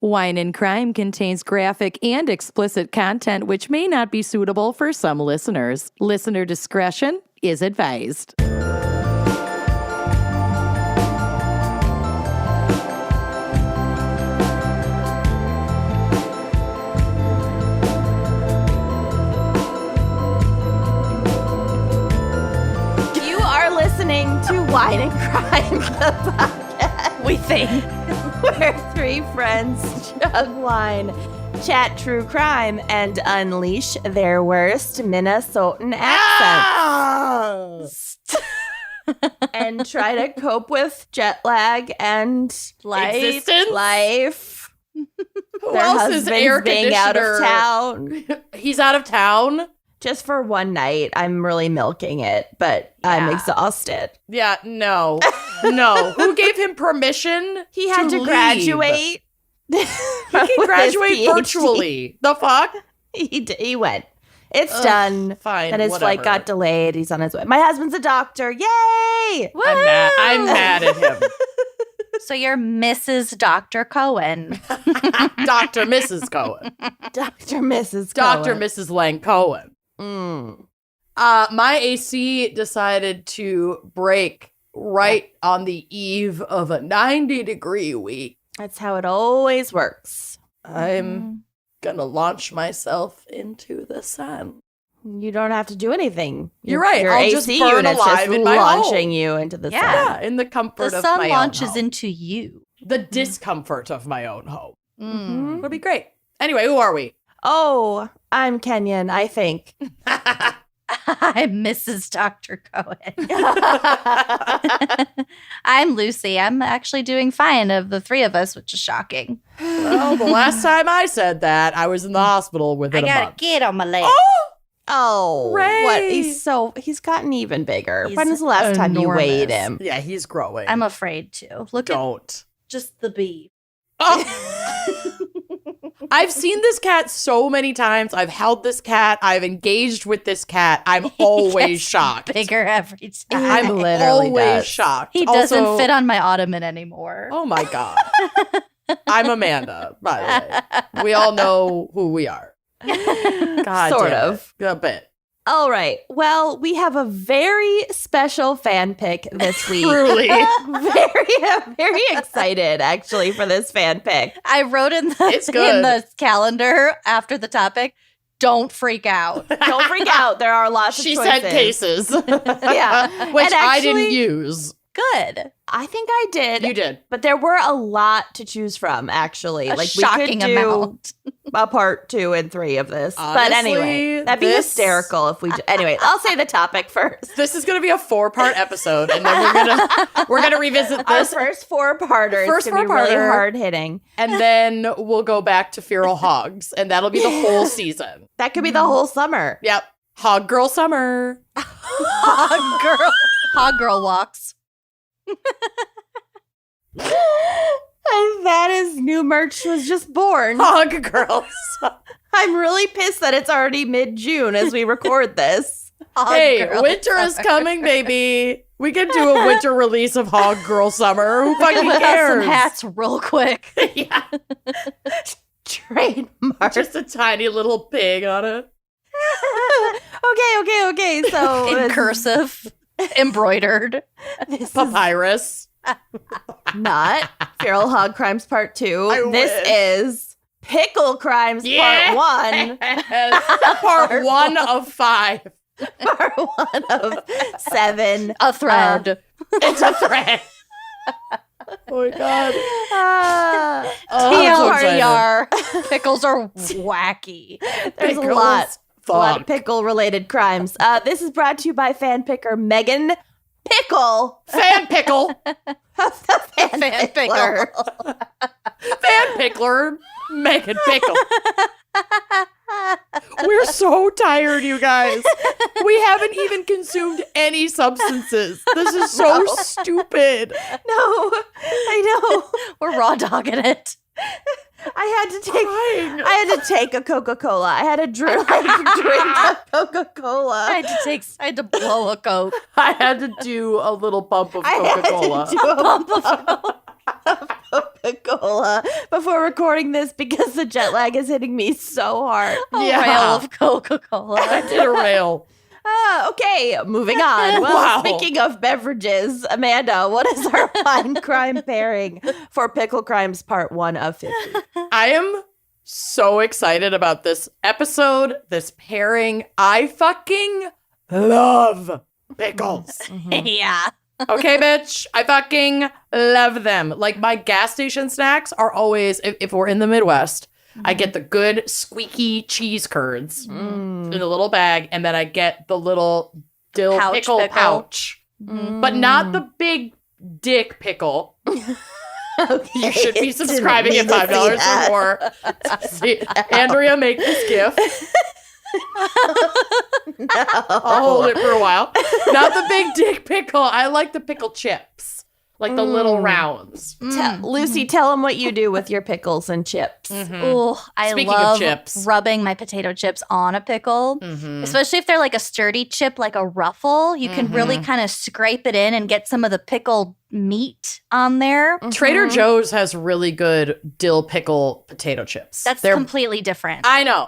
Wine and Crime contains graphic and explicit content which may not be suitable for some listeners. Listener discretion is advised. You are listening to Wine and Crime, the podcast. We think. Where three friends chug wine, chat true crime, and unleash their worst Minnesotan accents. And try to cope with jet lag and Existence? life. Who Their else is air husbands being out of conditioner? town. He's out of town? Just for one night, I'm really milking it, but I'm Yeah. exhausted. Yeah, no. No. Who gave him permission? He had to leave? graduate. He can graduate virtually. The fuck? He went. It's done. Fine. Then his flight got delayed. He's on his way. My husband's a doctor. Yay! I'm mad at him. So you're Mrs. Dr. Cohen. Dr. Mrs. Cohen. Dr. Mrs. Dr. Cohen. Mrs. Lang Cohen. Mm. My AC decided to break right on the eve of a 90-degree week. That's how it always works. I'm gonna launch myself into the sun. You don't have to do anything. You're right. Your I'll AC just burn unit's alive just in my launching home. you into the sun. Yeah, in the comfort The of sun my launches own home. into you. The discomfort of my own home. Mhm. It'll be great. Anyway, who are we? Oh, I'm Kenyan, I think. I'm Mrs. Dr. Cohen. I'm Lucy. I'm actually doing fine of the three of us, which is shocking. Well, the last time I said that, I was in the hospital I within a got a month. kid on my leg. Oh, Ray. what? He's gotten even bigger. He's When was the last time you weighed him? Yeah, he's growing. I'm afraid to. Look at Don't. just the bee. Oh. I've seen this cat so many times. I've held this cat. I've engaged with this cat. I'm always shocked. Bigger every time. I'm literally always does. shocked. He doesn't Also- fit on my ottoman anymore. Oh my God. I'm Amanda, by the way. We all know who we are. God Sort damn of. it. A bit. All right. Well, we have a very special fan pick this week. Truly. very excited, actually, for this fan pick. I wrote in It's good. in the calendar after the topic, don't freak out. Don't freak out. There are lots She of choices. sent cases. Yeah. Which And I didn't actually- use. Good. I think I did. You did. But there were a lot to choose from, actually. A we shocking could do amount. a part 2 and 3 of this. but Honestly, anyway, that'd be this- hysterical if we. Anyway, I'll say the topic first. This is going to be a 4-part episode, and then we're gonna revisit Our this, first 4-parter is First going to be really 4-parter. hard hitting. and then we'll go back to feral hogs, and that'll be the whole season. That could be the whole summer. Yep, hog girl summer. Hog girl walks. And that is new merch was just born. Hog girls. I'm really pissed that it's already mid-June as we record this. Hog Hey, girl winter is summer. coming, baby. We can do a winter release of Hog Girl Summer. Who fucking Put out cares? some hats real quick. Yeah, Trademark. just a tiny little pig on it. Okay. So In cursive. Embroidered. this is Papyrus. not Feral Hog Crimes Part 2. I This wish. is Pickle Crimes Yeah. Part 1. Part 1 of 5. Part 1 of 7. A thread. It's a thread. Oh my God. Ah, Oh, I'm so excited. TLDR. Pickles are wacky. there's a Pickles. lot of Fuck. pickle-related crimes. This is brought to you by fan picker Megan Pickle. Fan pickle. Fan Fan pickler. Fan pickler. Megan Pickle. We're so tired, you guys. We haven't even consumed any substances. This is so No. stupid. No, I know. We're raw dogging it. I had to take a Coca-Cola. I had to drink a Coca-Cola. I had to blow a Coke. I had to do a little bump of I had Coca-Cola. to do a bump of Coca-Cola before recording this because the jet lag is hitting me so hard. A rail of Coca-Cola. I did a rail. Okay, moving on. Well, Wow. speaking of beverages, Amanda, what is our wine crime pairing for Pickle Crimes Part 1 of 50? I am so excited about this episode, this pairing. I fucking love pickles. Yeah. Okay, bitch. I fucking love them. Like, my gas station snacks are always, if we're in the Midwest, I get the good squeaky cheese curds in a little bag, and then I get the little dill pickle pouch. But not the big dick pickle. Okay, You should be didn't subscribing mean at to $5 see that. or more. See, Andrea, make this gift. I'll hold it for a while. Not the big dick pickle. I like the pickle chips, like the little rounds. Lucy, tell them what you do with your pickles and chips. Ooh, I Speaking of love chips. rubbing my potato chips on a pickle, especially if they're like a sturdy chip, like a ruffle. You can really kind of scrape it in and get some of the pickled meat on there. Trader Joe's has really good dill pickle potato chips. That's They're completely different. I know.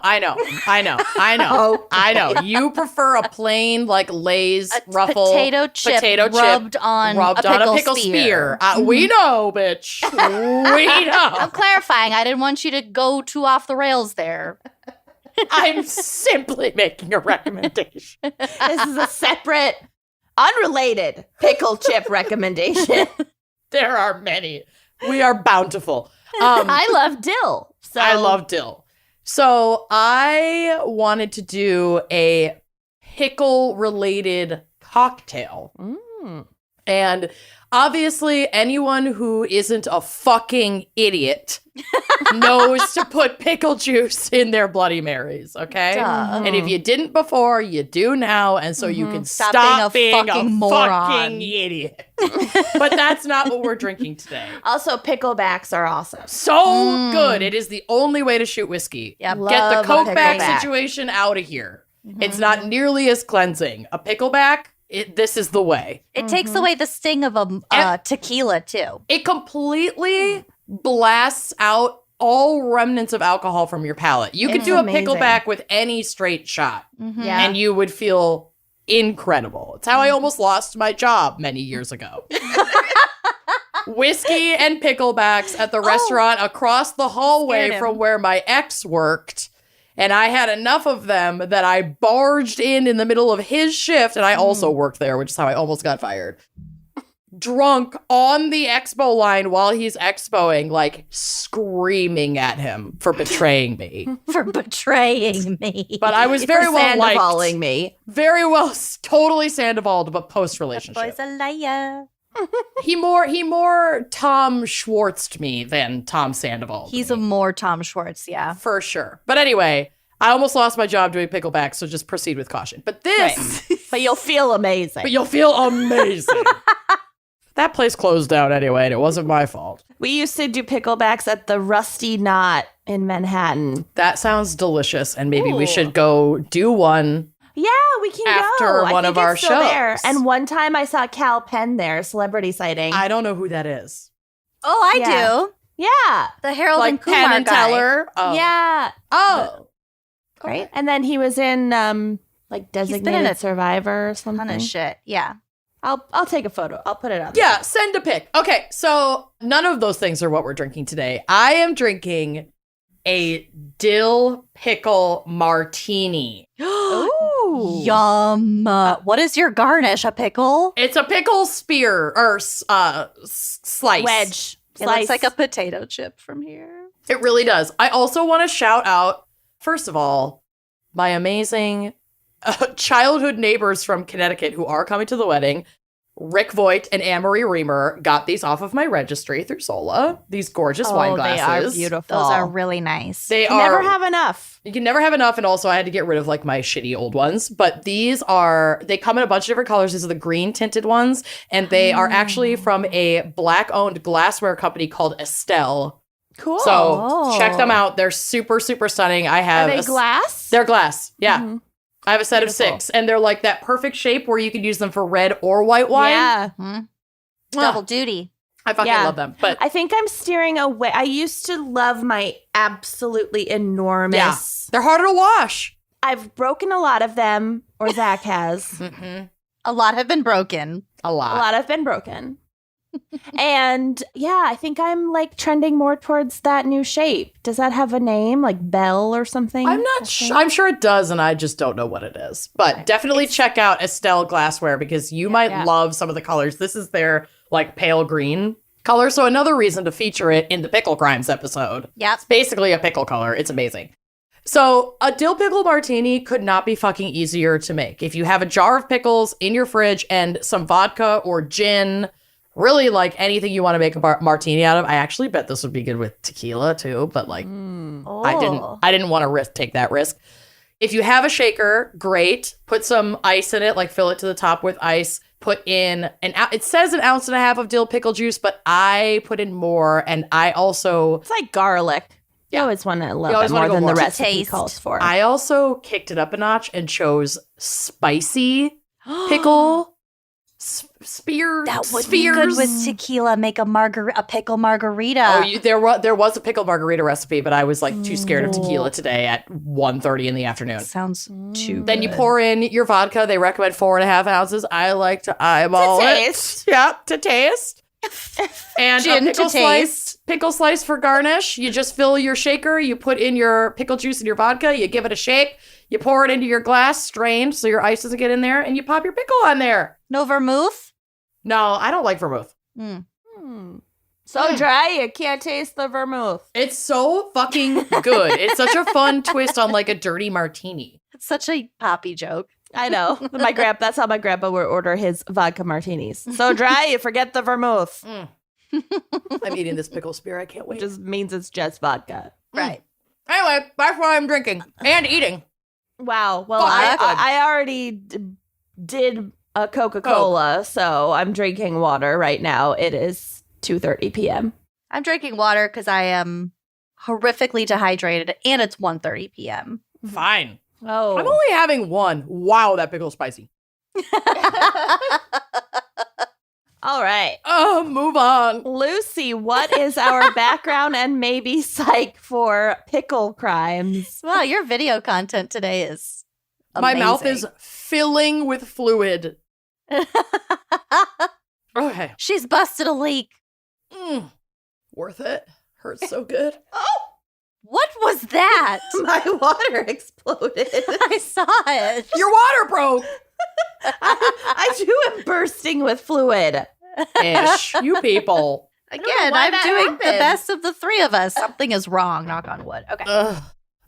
You prefer a plain, like, Lay's ruffle potato chip rubbed on a pickle spear. We know, bitch. We know. I'm clarifying. I didn't want you to go too off the rails there. I'm simply making a recommendation. This is a separate, unrelated pickle chip recommendation. There are many. We are bountiful. I love dill. So I love dill. So I wanted to do a pickle-related cocktail. And obviously, anyone who isn't a fucking idiot knows to put pickle juice in their Bloody Marys, okay? Duh. And if you didn't before, you do now, and so you can stop being a fucking moron. fucking idiot. But that's not what we're drinking today. Also, picklebacks are awesome. So good. It is the only way to shoot whiskey. Yep. Get the Love a Coke bag pickleback. situation out of here. It's not nearly as cleansing. A pickleback, this is the way. It takes away the sting of a tequila, too. It completely blasts out all remnants of alcohol from your palate. You could It's do a amazing. pickleback with any straight shot, Yeah. and you would feel incredible. It's how I almost lost my job many years ago. Whiskey and picklebacks at the restaurant across the hallway Scared him. from where my ex worked. And I had enough of them that I barged in the middle of his shift, and I also worked there, which is how I almost got fired. Drunk on the expo line while he's expoing, like screaming at him for betraying me. For betraying me. But I was very For well Sandovaling liked. me. Very well, totally Sandovaled, but post-relationship. Boy's a liar. He more Tom Schwartzed me than Tom Sandoval. He's a more Tom Schwartz, yeah. For sure. But anyway, I almost lost my job doing pickleback, so just proceed with caution. But this, But you'll feel amazing. but you'll feel amazing. That place closed down anyway, and it wasn't my fault. We used to do picklebacks at the Rusty Knot in Manhattan. That sounds delicious, and maybe we Ooh. should go do one. Yeah, we can After go. I one think of our it's still there. shows. And one time I saw Cal Penn there, celebrity sighting. I don't know who that is. Oh, I Yeah. do. yeah. The Harold and Like Kumar Penn and guy. Teller. Oh. Yeah. Oh. Right. And then he was in like been in Designated a Survivor or Ton something. of shit. Yeah. I'll take a photo. I'll put it up. Yeah, send a pic. Okay, so none of those things are what we're drinking today. I am drinking a dill pickle martini. Ooh. Yum. What is your garnish? A pickle? It's a pickle spear or slice. Wedge. It looks like a potato chip from here. It really does. I also want to shout out, first of all, my amazing childhood neighbors from Connecticut who are coming to the wedding. Rick Voigt and Anne-Marie Reamer got these off of my registry through Sola. These gorgeous wine glasses. They are beautiful. Those are really nice. They You are. never have enough. You can never have enough, and also I had to get rid of like my shitty old ones. But they come in a bunch of different colors. These are the green tinted ones, and they are actually from a Black-owned glassware company called Estelle. Cool. So check them out. They're super, super stunning. I are have they glass? They're glass. Yeah. Mhm. I have a set Beautiful. of 6, and they're like that perfect shape where you could use them for red or white wine. Yeah. Hmm? Mwah. Double duty. I fucking Yeah. love them. But I think I'm steering away. I used to love my absolutely enormous. yeah, they're harder to wash. I've broken a lot of them, or Zach has. Mm-hmm. A lot have been broken. A A lot. lot have been broken. And yeah, I think I'm like trending more towards that new shape. Does that have a name, like Belle or something? I'm not sure. I'm sure it does, and I just don't know what it is. But definitely check out Estelle Glassware because you might love some of the colors. This is their like pale green color. So another reason to feature it in the Pickle Crimes episode. Yep. It's basically a pickle color. It's amazing. So a dill pickle martini could not be fucking easier to make. If you have a jar of pickles in your fridge and some vodka or gin, really like anything you want to make a martini out of. I actually bet this would be good with tequila too, but like I didn't want to take that risk. If you have a shaker, great. Put some ice in it, like fill it to the top with ice. Put in it says 1.5 ounces of dill pickle juice, but I put in more, and I also It's like garlic. You Yeah. always want to love You always it wanna more go than more. the To recipe taste. calls for. I also kicked it up a notch and chose spicy pickle spears. That would spears. be good with tequila. Make a pickle margarita. Oh, there was a pickle margarita recipe, but I was like too scared of tequila today at 1:30 in the afternoon. Sounds too Then you good. pour in your vodka. They recommend 4.5 ounces. I like to eyeball To it. taste. Yeah, to taste. And Gin a to taste. pickle slice for garnish. You just fill your shaker. You put in your pickle juice and your vodka. You give it a shake. You pour it into your glass, strained, so your ice doesn't get in there, and you pop your pickle on there. No vermouth? No, I don't like vermouth. So dry, you can't taste the vermouth. It's so fucking good. It's such a fun twist on like a dirty martini. It's such a poppy joke. I know. That's how my grandpa would order his vodka martinis. So dry, you forget the vermouth. I'm eating this pickle spear. I can't wait. Which just means it's just vodka. Right. Anyway, that's what I'm drinking and eating. Wow. Well, Fuck, that's good. I already did a Coca-Cola, so I'm drinking water right now. It is 2:30 p.m. I'm drinking water because I am horrifically dehydrated, and it's 1:30 p.m. Fine. Oh. I'm only having one. Wow, that pickle's spicy. All right. Oh, move on. Lucy, what is our background and maybe psych for Pickle Crimes? Wow, your video content today is My mouth amazing. is filling with fluid. Okay. She's busted a leak. Worth it. Hurts so good. What was that? My water exploded. I saw it. Your water broke. I too am bursting with fluid. Ish. You people. Again, why I'm that doing the happened. best of the three of us. Something is wrong, knock on wood. Okay. Ugh,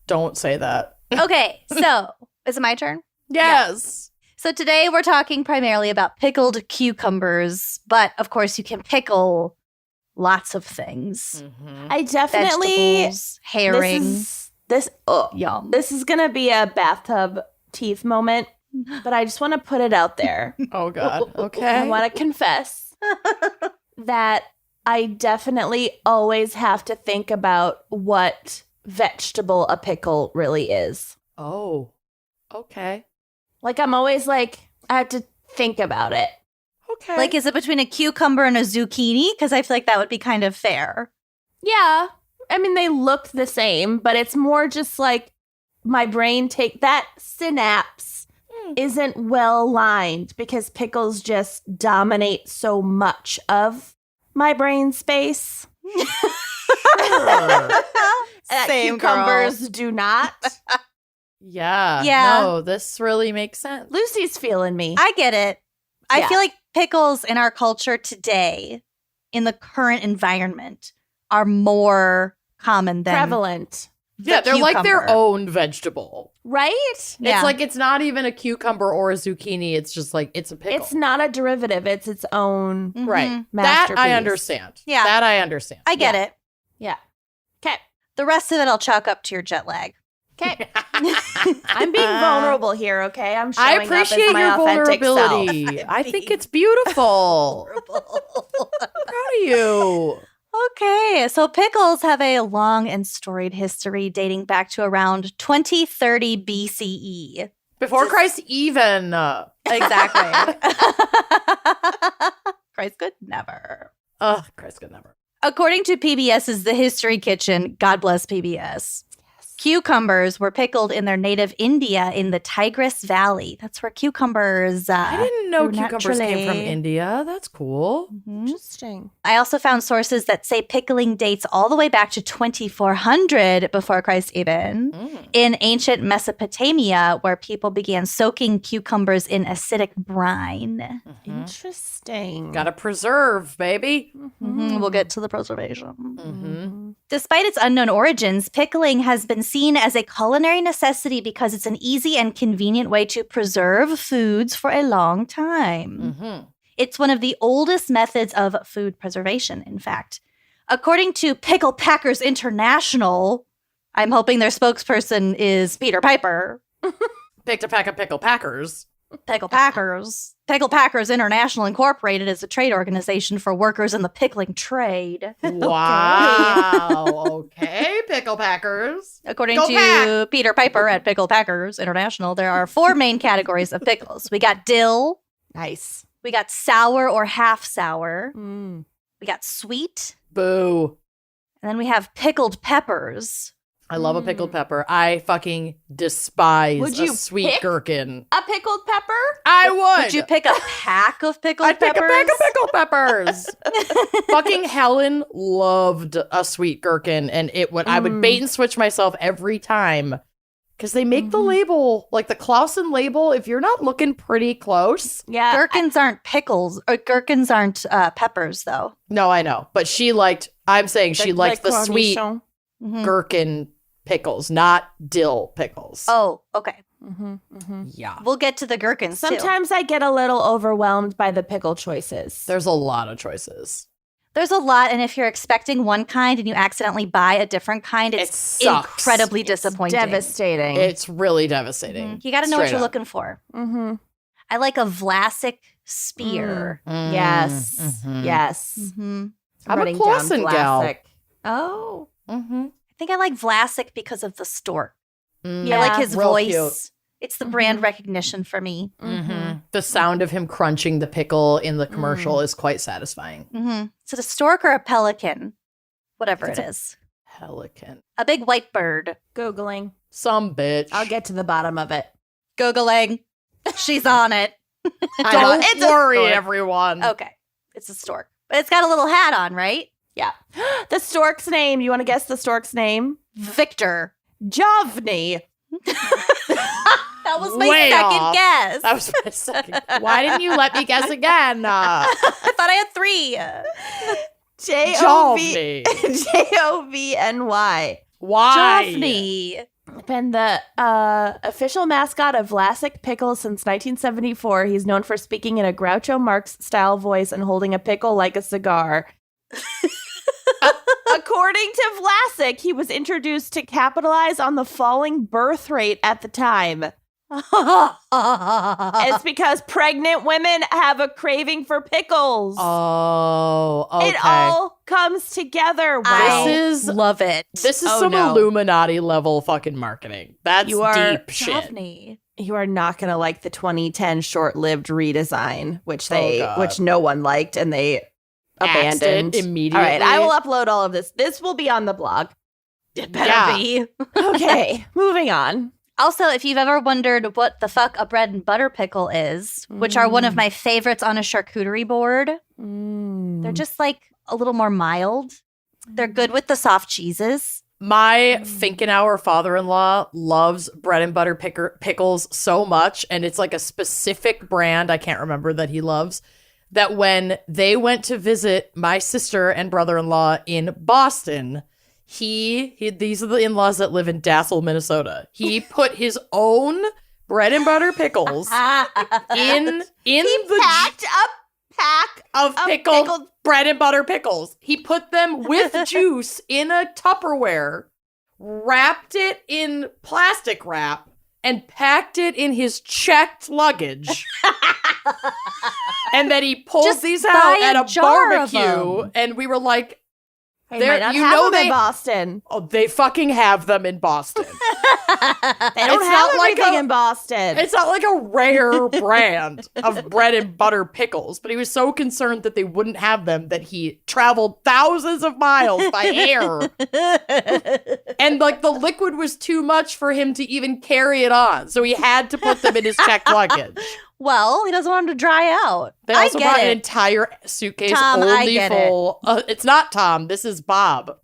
don't say that. Okay, so is it my turn? Yes. So today we're talking primarily about pickled cucumbers, but of course you can pickle lots of things. I definitely Vegetables, herring. This Yum. this is gonna be a bathtub teeth moment, but I just want to put it out there. Oh, God. I Okay. want to confess that I definitely always have to think about what vegetable a pickle really is. Oh. Okay. Like, I'm always like, I have to think about it. Okay. Like, is it between a cucumber and a zucchini? Because I feel like that would be kind of fair. Yeah. I mean, they look the same, but it's more just like my brain that synapse isn't well lined because pickles just dominate so much of my brain space. That Same, cucumbers do not. Yeah. Yeah. No, this really makes sense. Lucy's feeling me. I get it. I Yeah. feel like pickles in our culture today, in the current environment, are more common than Prevalent. Yeah, they're like their cucumber. own vegetable. Right? Yeah. It's like it's not even a cucumber or a zucchini. It's just like it's a pickle. It's not a derivative. It's its own Mhm. right. That masterpiece. I understand. Yeah. That I understand. I get it. Yeah. Okay. The rest of it I'll chalk up to your jet lag. Okay. I'm being vulnerable here, okay? I'm showing I up appreciate as my your authentic self. vulnerability. I think it's beautiful. Proud of you. Okay, so pickles have a long and storied history dating back to around 2030 BCE. Before Christ even. Exactly. Christ could never. Ugh, Chris could never. According to PBS's The History Kitchen, God bless PBS, cucumbers were pickled in their native India in the Tigris Valley. That's where cucumbers I didn't know grew cucumbers came from naturally. India. That's cool. Interesting. I also found sources that say pickling dates all the way back to 2400 before Christ even in ancient Mesopotamia, where people began soaking cucumbers in acidic brine. Interesting. Gotta preserve, baby. We'll get to the preservation. Despite its unknown origins, pickling has been seen as a culinary necessity because it's an easy and convenient way to preserve foods for a long time. It's one of the oldest methods of food preservation, in fact. According to Pickle Packers International, I'm hoping their spokesperson is Peter Piper. Picked a pack of pickle packers. Pickle Packers. Pickle Packers International Incorporated is a trade organization for workers in the pickling trade. Wow. Okay, pickle packers. According Go to Pack! Peter Piper at Pickle Packers International, there are 4 main categories of pickles. We got dill, Nice. we got sour or half sour, Mm. we got sweet, Boo. and then we have pickled peppers. I love a pickled pepper. I fucking despise Would a you sweet pick gherkin. A pickled pepper? I would. Would you pick a pack of pickled I'd pick peppers? a pack of pickled peppers. Fucking Helen loved a sweet gherkin, and I would bait and switch myself every time because they make the label, like the Clausen label, if you're not looking pretty close. Yeah. Gherkins aren't pickles, or gherkins aren't peppers, though. No, I know, but she liked the sweet Mhm. gherkin pickles, not dill pickles. Oh, okay. Yeah. We'll get to the gherkins, too. Sometimes I get a little overwhelmed by the pickle choices. There's a lot of choices. There's a lot, and if you're expecting one kind and you accidentally buy a different kind, it's sucks. incredibly disappointing. Devastating. It's really devastating. You got to know what Straight you're up. looking for. Mm-hmm. I like a Vlasic spear. Yes. Mhm. Yes. Mm-hmm. I'm a Writing down Clausen gal. classic. Oh. Mm-hmm. I think I like Vlasic because of the stork. Yeah. I like his real voice. cute. It's the brand recognition for me. Mm-hmm. The sound of him crunching the pickle in the commercial is quite satisfying. Mm-hmm. Is it a stork or a pelican? Whatever It's it is. Pelican. A big white bird. Googling. Some bitch. I'll get to the bottom of it. Googling. She's on it. Don't It's a worry, stork. everyone. Okay. It's a stork. But it's got a little hat on, right? Yeah. The stork's name. You want to guess the stork's name? Victor. Jovny. That was my Way second off. guess. That was my second. Why didn't you let me guess again? I thought I had 3. Jovny. Jovny. Why? Jovny. Been the official mascot of Vlasic Pickles since 1974. He's known for speaking in a Groucho Marx style voice and holding a pickle like a cigar. According to Vlasic, he was introduced to capitalize on the falling birth rate at the time. It's because pregnant women have a craving for pickles. Oh, okay. It all comes together. Wow. This is Love it. This is Oh, some no. Illuminati level fucking marketing. That's You are deep shit. Jovny. You are not going to like the 2010 short-lived redesign, which God. which no one liked and they Axed it abandoned immediately. All right, I will upload all of this. This will be on the blog. It better Yeah. be. Okay, moving on. Also, if you've ever wondered what the fuck a bread and butter pickle is, which are one of my favorites on a charcuterie board, they're just like a little more mild. They're good with the soft cheeses. My Finkenauer father-in-law loves bread and butter pickles so much, and it's like a specific brand I can't remember that he loves, that when they went to visit my sister and brother-in-law in Boston, these are the in-laws that live in Dassel, Minnesota. He put his own bread and butter pickles in the Packed a pack of pickled bread and butter pickles. He put them with juice in a Tupperware, wrapped it in plastic wrap, and packed it in his checked luggage. And then he pulled Just these buy out a at a jar of barbecue, them. and we were like, They might not have them in Boston. Oh, they fucking have them in Boston. They don't have everything in Boston. It's not like a rare brand of bread and butter pickles, but he was so concerned that they wouldn't have them that he traveled thousands of miles by air. And like the liquid was too much for him to even carry it on. So he had to put them in his checked luggage. Well, he doesn't want them to dry out. They also brought an entire suitcase Tom, only full. It's not Tom. This is Bob,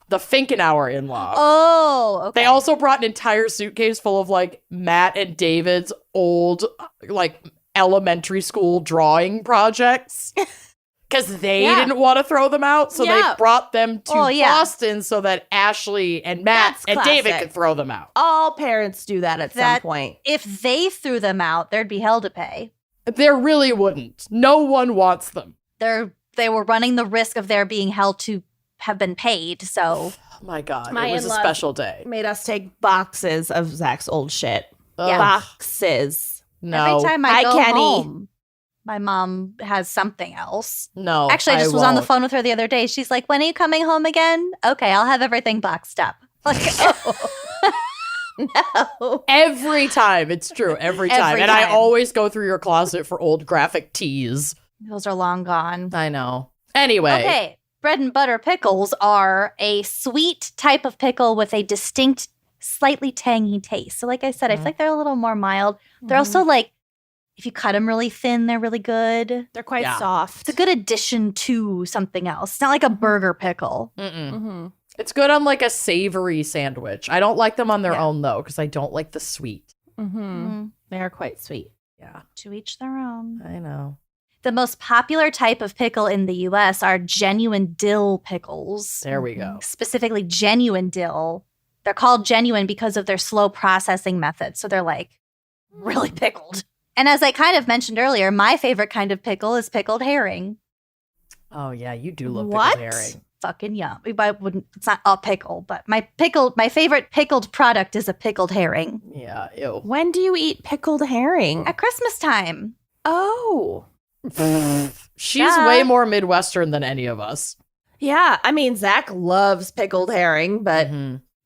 the Finkenauer in-law. Oh, okay. They also brought an entire suitcase full of like Matt and David's old like elementary school drawing projects. Because they didn't want to throw them out, so they brought them to Boston so that Ashley and Matt and David could throw them out. All parents do that at some point. If they threw them out, there'd be hell to pay. There really wouldn't. No one wants them. They were running the risk of their being held to have been paid, so... Oh my God, it was a special day. Made us take boxes of Zach's old shit. Yeah. Boxes. No. Every time I go home, my mom has something else. No, actually, I just was on the phone with her the other day. She's like, "When are you coming home again?" Okay, I'll have everything boxed up. Like, no. Every time, it's true. Every time. And I always go through your closet for old graphic tees. Those are long gone. I know. Anyway. Okay, bread and butter pickles are a sweet type of pickle with a distinct, slightly tangy taste. So like I said, I feel like they're a little more mild. They're also like, if you cut them really thin, they're really good. They're quite soft. It's a good addition to something else. It's not like a burger pickle. It's good on like a savory sandwich. I don't like them on their own though, because I don't like the sweet. They are quite sweet. Yeah. To each their own. I know. The most popular type of pickle in the U.S. are genuine dill pickles. There we go. Specifically genuine dill. They're called genuine because of their slow processing method. So they're like really pickled. And as I kind of mentioned earlier, my favorite kind of pickle is pickled herring. Oh yeah, you do love pickled herring. Fucking yum. It's not a pickle, but my favorite pickled product is a pickled herring. Yeah, ew. When do you eat pickled herring? At Christmas time. Oh. She's way more Midwestern than any of us. Yeah, I mean, Zach loves pickled herring, but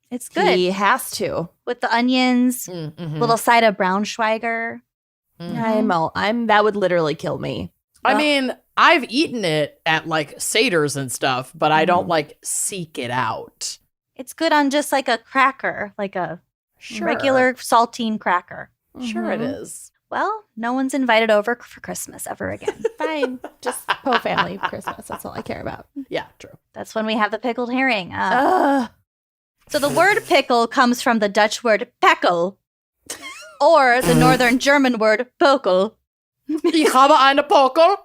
it's good. He has to. With the onions, little side of Braunschweiger. That would literally kill me. I mean, I've eaten it at like Seder's and stuff, but I don't like seek it out. It's good on just like a cracker, like a regular saltine cracker. Sure it is. Well, no one's invited over for Christmas ever again. Fine. Just po-family Christmas. That's all I care about. Yeah, true. That's when we have the pickled herring. So the word pickle comes from the Dutch word pekkel, or the northern German word pokel. Ich habe eine Pokel.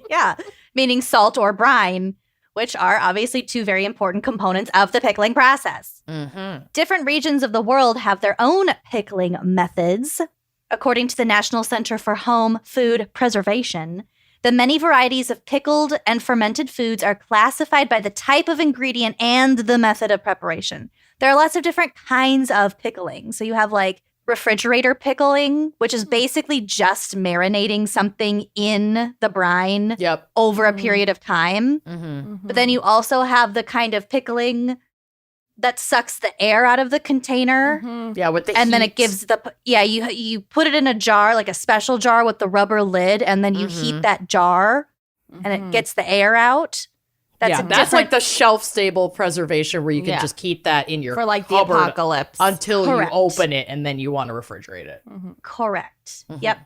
Yeah, meaning salt or brine, which are obviously two very important components of the pickling process. Different regions of the world have their own pickling methods. According to the National Center for Home Food Preservation, the many varieties of pickled and fermented foods are classified by the type of ingredient and the method of preparation. There are lots of different kinds of pickling. So you have like refrigerator pickling, which is basically just marinating something in the brine over a period of time. But then you also have the kind of pickling that sucks the air out of the container. Yeah, with the and heat. then it gives you put it in a jar, like a special jar with the rubber lid, and then you heat that jar and it gets the air out. That's like the shelf-stable preservation where you can just keep that in your for like the cupboard apocalypse until you open it and then you want to refrigerate it. Correct. Yep.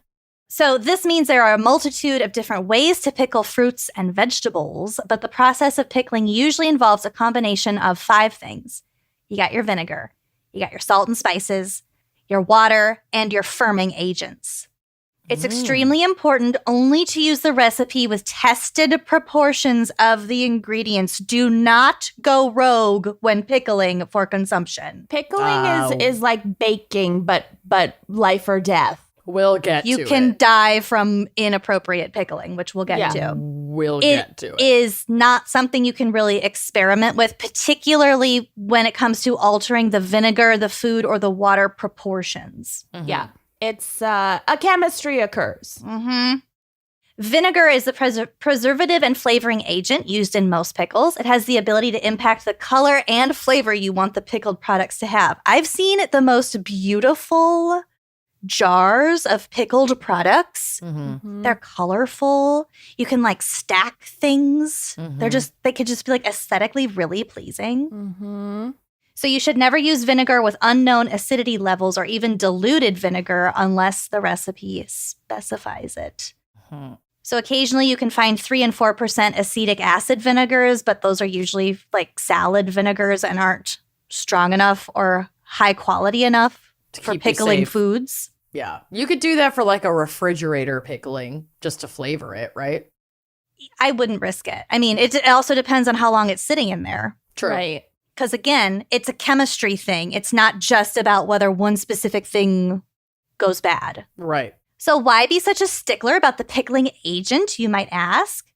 So this means there are a multitude of different ways to pickle fruits and vegetables, but the process of pickling usually involves a combination of 5 things. You got your vinegar, you got your salt and spices, your water, and your firming agents. It's extremely important only to use the recipe with tested proportions of the ingredients. Do not go rogue when pickling for consumption. Pickling is like baking, but life or death. We'll get to it. You can die from inappropriate pickling, which we'll get to. We'll get to it. It is not something you can really experiment with, particularly when it comes to altering the vinegar, the food, or the water proportions. Yeah. It's a chemistry occurs. Vinegar is the preservative and flavoring agent used in most pickles. It has the ability to impact the color and flavor you want the pickled products to have. I've seen the most beautiful jars of pickled products. They're colorful. You can like stack things. They could just be like aesthetically really pleasing. So you should never use vinegar with unknown acidity levels or even diluted vinegar unless the recipe specifies it. So occasionally you can find 3 and 4% acetic acid vinegars, but those are usually like salad vinegars and aren't strong enough or high quality enough for pickling foods. Yeah. You could do that for like a refrigerator pickling just to flavor it, right? I wouldn't risk it. I mean, it also depends on how long it's sitting in there. True. Right. Because again, it's a chemistry thing. It's not just about whether one specific thing goes bad. Right. So why be such a stickler about the pickling agent, you might ask?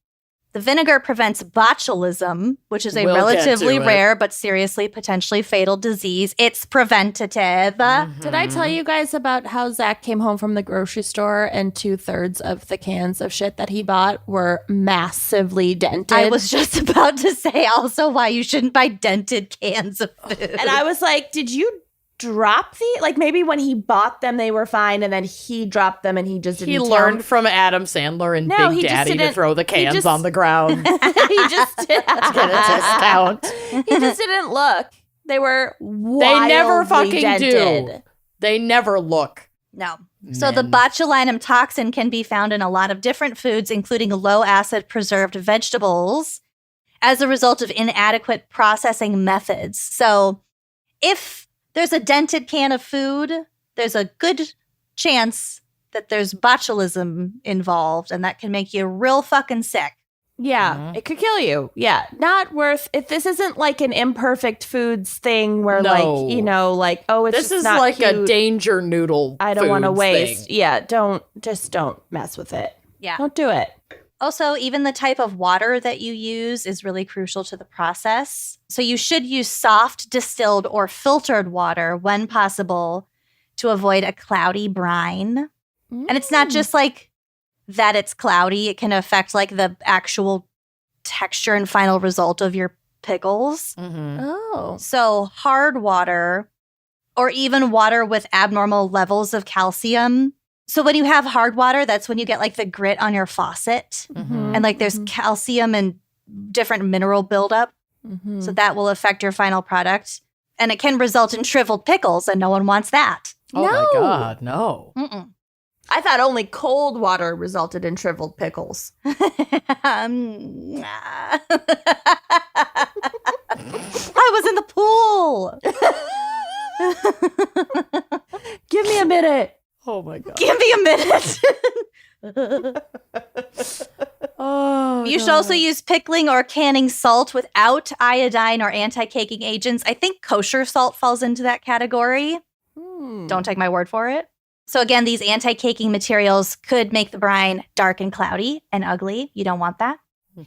The vinegar prevents botulism, which is a relatively rare but seriously potentially fatal disease. It's preventative. Did I tell you guys about how Zach came home from the grocery store and 2/3 of the cans of shit that he bought were massively dented? I was just about to say also why you shouldn't buy dented cans of food. And I was like, did you drop the, like maybe when he bought them they were fine and then he dropped them and he just didn't He learned from Adam Sandler and No, Big he just Daddy to didn't- throw the he cans just- on the ground. he just did Get a discount. he just didn't look. They were They never fucking dented. do. They never look. No. So the Men. botulinum toxin can be found in a lot of different foods, including low-acid preserved vegetables, as a result of inadequate processing methods. So if there's a dented can of food, there's a good chance that there's botulism involved, and that can make you real fucking sick. Yeah, it could kill you. Yeah, not worth. If this isn't like an imperfect foods thing where, No. like, you know, like, oh, it's This just is not like a cute. danger noodle. I don't want to foods waste. thing. Yeah, don't mess with it. Yeah. Don't do it. Also, even the type of water that you use is really crucial to the process. So you should use soft, distilled, or filtered water when possible to avoid a cloudy brine. And it's not just like that it's cloudy. It can affect like the actual texture and final result of your pickles. Oh. So hard water or even water with abnormal levels of calcium. So when you have hard water, that's when you get like the grit on your faucet. Mm-hmm. And like there's calcium and different mineral buildup. So that will affect your final product. And it can result in shriveled pickles, and no one wants that. Oh my God, no. Mm-mm. I thought only cold water resulted in shriveled pickles. Nah. I was in the pool. Give me a minute. Oh my God. Give me a minute. Oh, You should also use pickling or canning salt without iodine or anti-caking agents. I think kosher salt falls into that category. Don't take my word for it. So again, these anti-caking materials could make the brine dark and cloudy and ugly. You don't want that.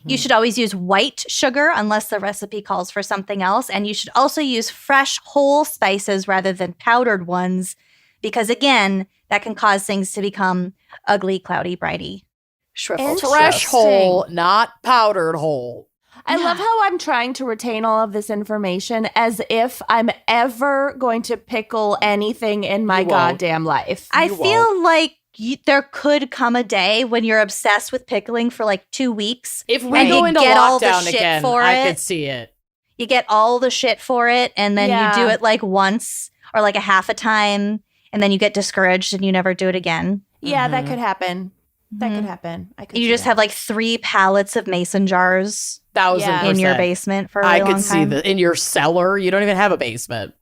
You should always use white sugar unless the recipe calls for something else. And you should also use fresh whole spices rather than powdered ones because, again, that can cause things to become ugly, cloudy, briny, shriveled. Fresh whole, not powdered whole. I love how I'm trying to retain all of this information as if I'm ever going to pickle anything in my You won't. goddamn life. I You feel like there could come a day when you're obsessed with pickling for like 2 weeks. If we And go you into get all the lockdown shit again, for I it. could see it. You get all the shit for it, and then Yeah. you do it like once or like a half a time, and then you get discouraged and you never do it again. Yeah, that could happen. That could happen. I could You see just that. have like 3 pallets of mason jars 1,000%. in your basement for a I really long could see time. that in your cellar. You don't even have a basement.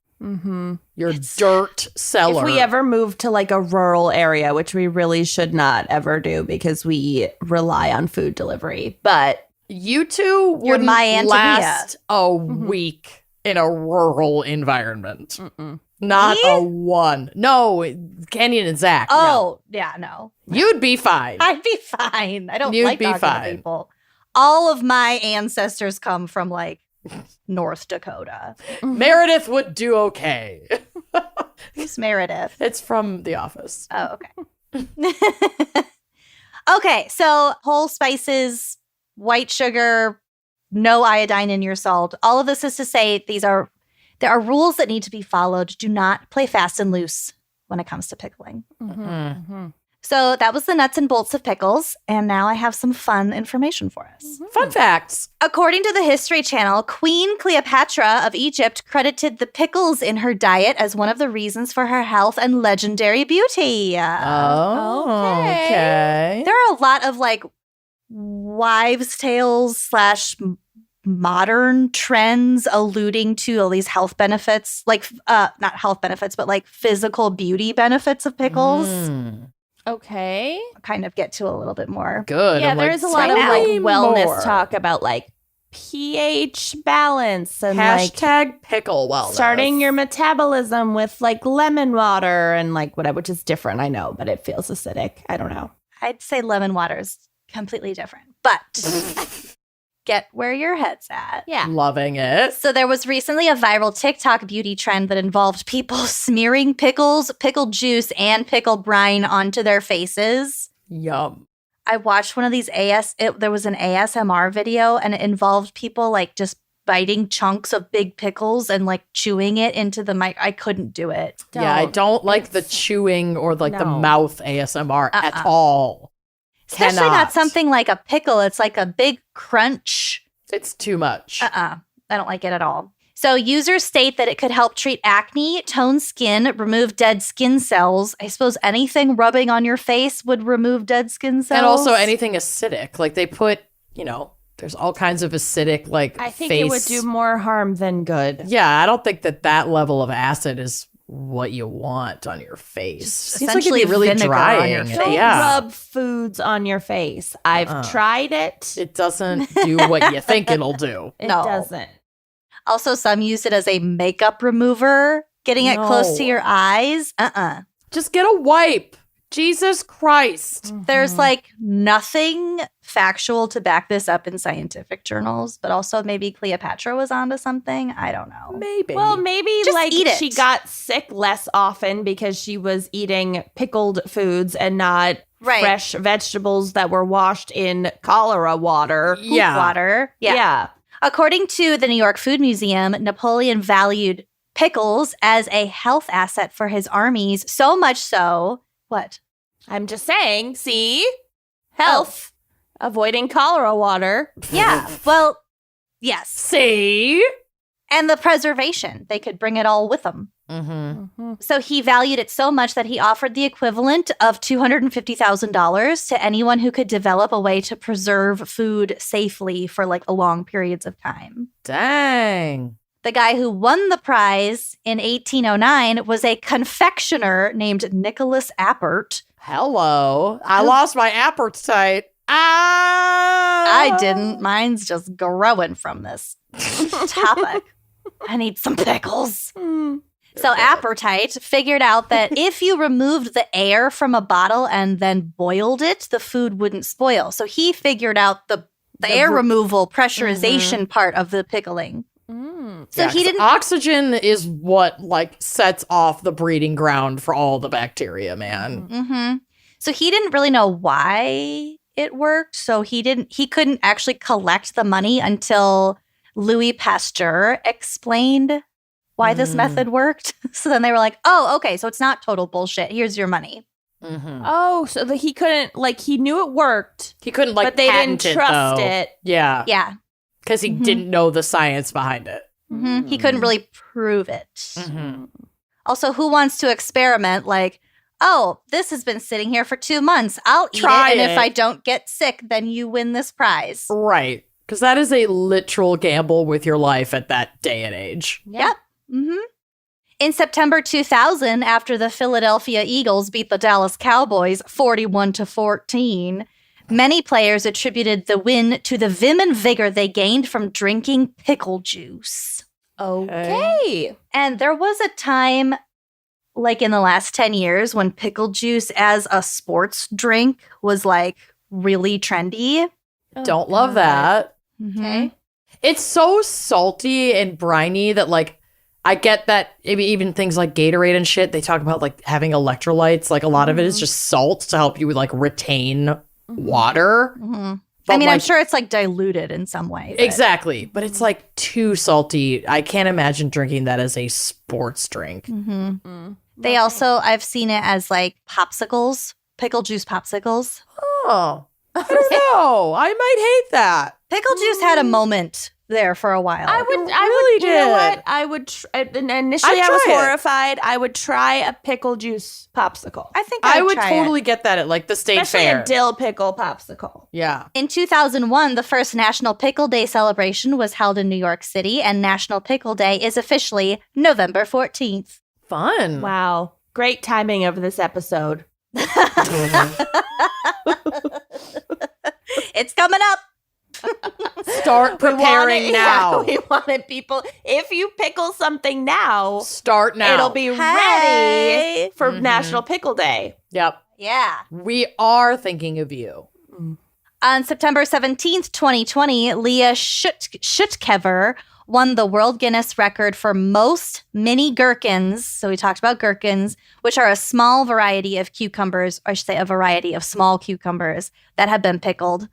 Your dirt cellar. If we ever move to like a rural area, which we really should not ever do because we rely on food delivery, but You two You're wouldn't my Aunt last a week in a rural environment. Not Me? a one. No, Kenyon and Zach. no. Oh, yeah, no. You'd be fine. I'd be fine. I don't You'd like be talking fine. to people. All of my ancestors come from like North Dakota. Meredith would do okay. Who's Meredith? It's from The Office. Oh, okay. Okay, so whole spices, white sugar, no iodine in your salt. All of this is to say there are rules that need to be followed. Do not play fast and loose when it comes to pickling. So that was the nuts and bolts of pickles, and now I have some fun information for us. Fun facts. According to the History Channel, Queen Cleopatra of Egypt credited the pickles in her diet as one of the reasons for her health and legendary beauty. Okay. There are a lot of like wives' tales / modern trends alluding to all these health benefits, like not health benefits, but like physical beauty benefits of pickles. Okay. Kind of get to a little bit more. Good. Yeah, I'm there like, is a lot of tell like me wellness more. talk about like pH balance and Hashtag pickle wellness. starting your metabolism with like lemon water and like whatever, which is different, I know, but it feels acidic. I don't know. I'd say lemon water is completely different, but get where your head's at. Yeah. Loving it. So there was recently a viral TikTok beauty trend that involved people smearing pickles, pickle juice, and pickle brine onto their faces. Yum. I watched one of these there was an ASMR video, and it involved people like just biting chunks of big pickles and like chewing it into the mic. I couldn't do it. Yeah, I don't like the chewing or like the No. mouth ASMR at all. Especially Cannot. not something like a pickle. It's like a big crunch. It's too much. I don't like it at all. So users state that it could help treat acne, tone skin, remove dead skin cells. I suppose anything rubbing on your face would remove dead skin cells. And also anything acidic. Like they put, there's all kinds of acidic like I think face. it would do more harm than good. Yeah, I don't think that level of acid is what you want on your face. Seems like it'd be essentially really vinegar drying. on your face. Don't Yeah. rub foods on your face. I've tried it. It doesn't do what you think it'll do. It No. doesn't. Also, some use it as a makeup remover, getting it close to No. your eyes. Just get a wipe. Jesus Christ. There's like nothing factual to back this up in scientific journals, but also maybe Cleopatra was onto something. I don't know. Maybe. Well, maybe Just like eat it. she got sick less often because she was eating pickled foods and not Right. fresh vegetables that were washed in cholera water. Poop yeah. water. Yeah. According to the New York Food Museum, Napoleon valued pickles as a health asset for his armies, so much so. What? I'm just saying, see? Health. Avoiding cholera water. Yeah. Well, yes. See? And the preservation. They could bring it all with them. Mm-hmm. So he valued it so much that he offered the equivalent of $250,000 to anyone who could develop a way to preserve food safely for like long periods of time. Dang. The guy who won the prize in 1809 was a confectioner named Nicholas Appert. Hello. I lost my appetite. I didn't. Mine's just growing from this topic. I need some pickles. So Appetite figured out that if you removed the air from a bottle and then boiled it, the food wouldn't spoil. So he figured out the air removal pressurization part of the pickling. So Yeah, he 'cause didn't. Oxygen is what like sets off the breeding ground for all the bacteria, man. Mhm. So he didn't really know why it worked. So he couldn't actually collect the money until Louis Pasteur explained why this method worked. So then they were like, oh, okay, so it's not total bullshit. Here's your money. Mm-hmm. Oh, so that he couldn't, like, he knew it worked, He couldn't like but they didn't patent trust though. it. Yeah, Yeah. because he didn't know the science behind it. He couldn't really prove it. Mm-hmm. Also, who wants to experiment like, oh, this has been sitting here for 2 months. I'll eat Try it. And if it. I don't get sick, then you win this prize. Right, because that is a literal gamble with your life at that day and age. Yep. Mm-hmm. In September 2000, after the Philadelphia Eagles beat the Dallas Cowboys 41-14, many players attributed the win to the vim and vigor they gained from drinking pickle juice. Okay. And there was a time, like in the last 10 years, when pickle juice as a sports drink was like really trendy. Don't love that. Okay. It's so salty and briny that like I get that maybe even things like Gatorade and shit, they talk about like having electrolytes. Like a lot of it is just salt to help you like retain water. Mhm. But I mean, I'm like- sure it's like diluted in some way. But Exactly. But it's like too salty. I can't imagine drinking that as a sports drink. Mhm. They also, I've seen it as like popsicles, pickle juice popsicles. Oh, I don't know. I might hate that. Pickle juice had a moment there for a while. I would, really you know did. what? I would, initially I'd I was try it. horrified. I would try a pickle juice popsicle. I think I I'd would try totally get that at like the state Especially fair. a dill pickle popsicle. Yeah. In 2001, the first National Pickle Day celebration was held in New York City, and National Pickle Day is officially November 14th. Fun. Wow. Great timing of this episode. It's coming up. Start preparing now. We wanted people, if you pickle something now, Start now. it'll be Hey. ready for Mhm. National Pickle Day. Yep. Yeah. We are thinking of you. On September 17th, 2020, Leah Schutkever won the World Guinness record for most mini gherkins. So we talked about gherkins, which are a small variety of cucumbers, or I should say a variety of small cucumbers that have been pickled.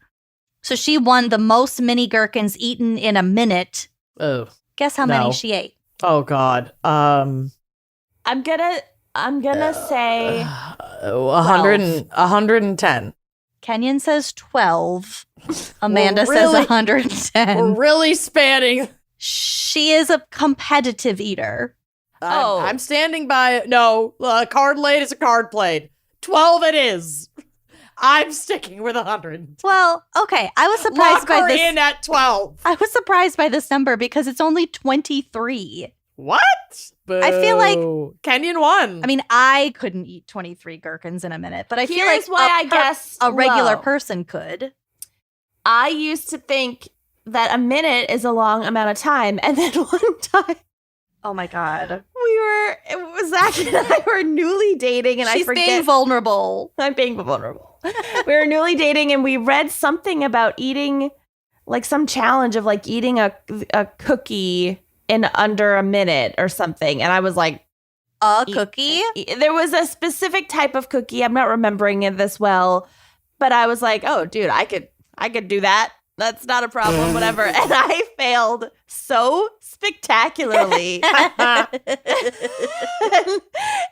So she won the most mini gherkins eaten in a minute. Oh. Guess how No. many she ate? Oh God. I'm gonna say 110. Kenyon says 12. Amanda We're says really- 110. We're really spanning. She is a competitive eater. Oh. I'm standing by. No, card laid is a card played. 12 it is. I'm sticking with 100. Well, okay. I was surprised Lock by her this. in at 12. I was surprised by this number because it's only 23. What? I feel like- Boo. Kenyon won. I mean, I couldn't eat 23 gherkins in a minute, but I feel Here's like why I guess a regular low. person could. I used to think that a minute is a long amount of time, and then one time Oh my God. Zach and I were newly dating, and She's I forget. being vulnerable. I'm being vulnerable. We were newly dating, and we read something about eating, like some challenge of like eating a cookie in under a minute or something, and I was like, A cookie? there was a specific type of cookie. I'm not remembering it this well, but I was like, oh, dude, I could do that. That's not a problem, whatever. And I failed so spectacularly.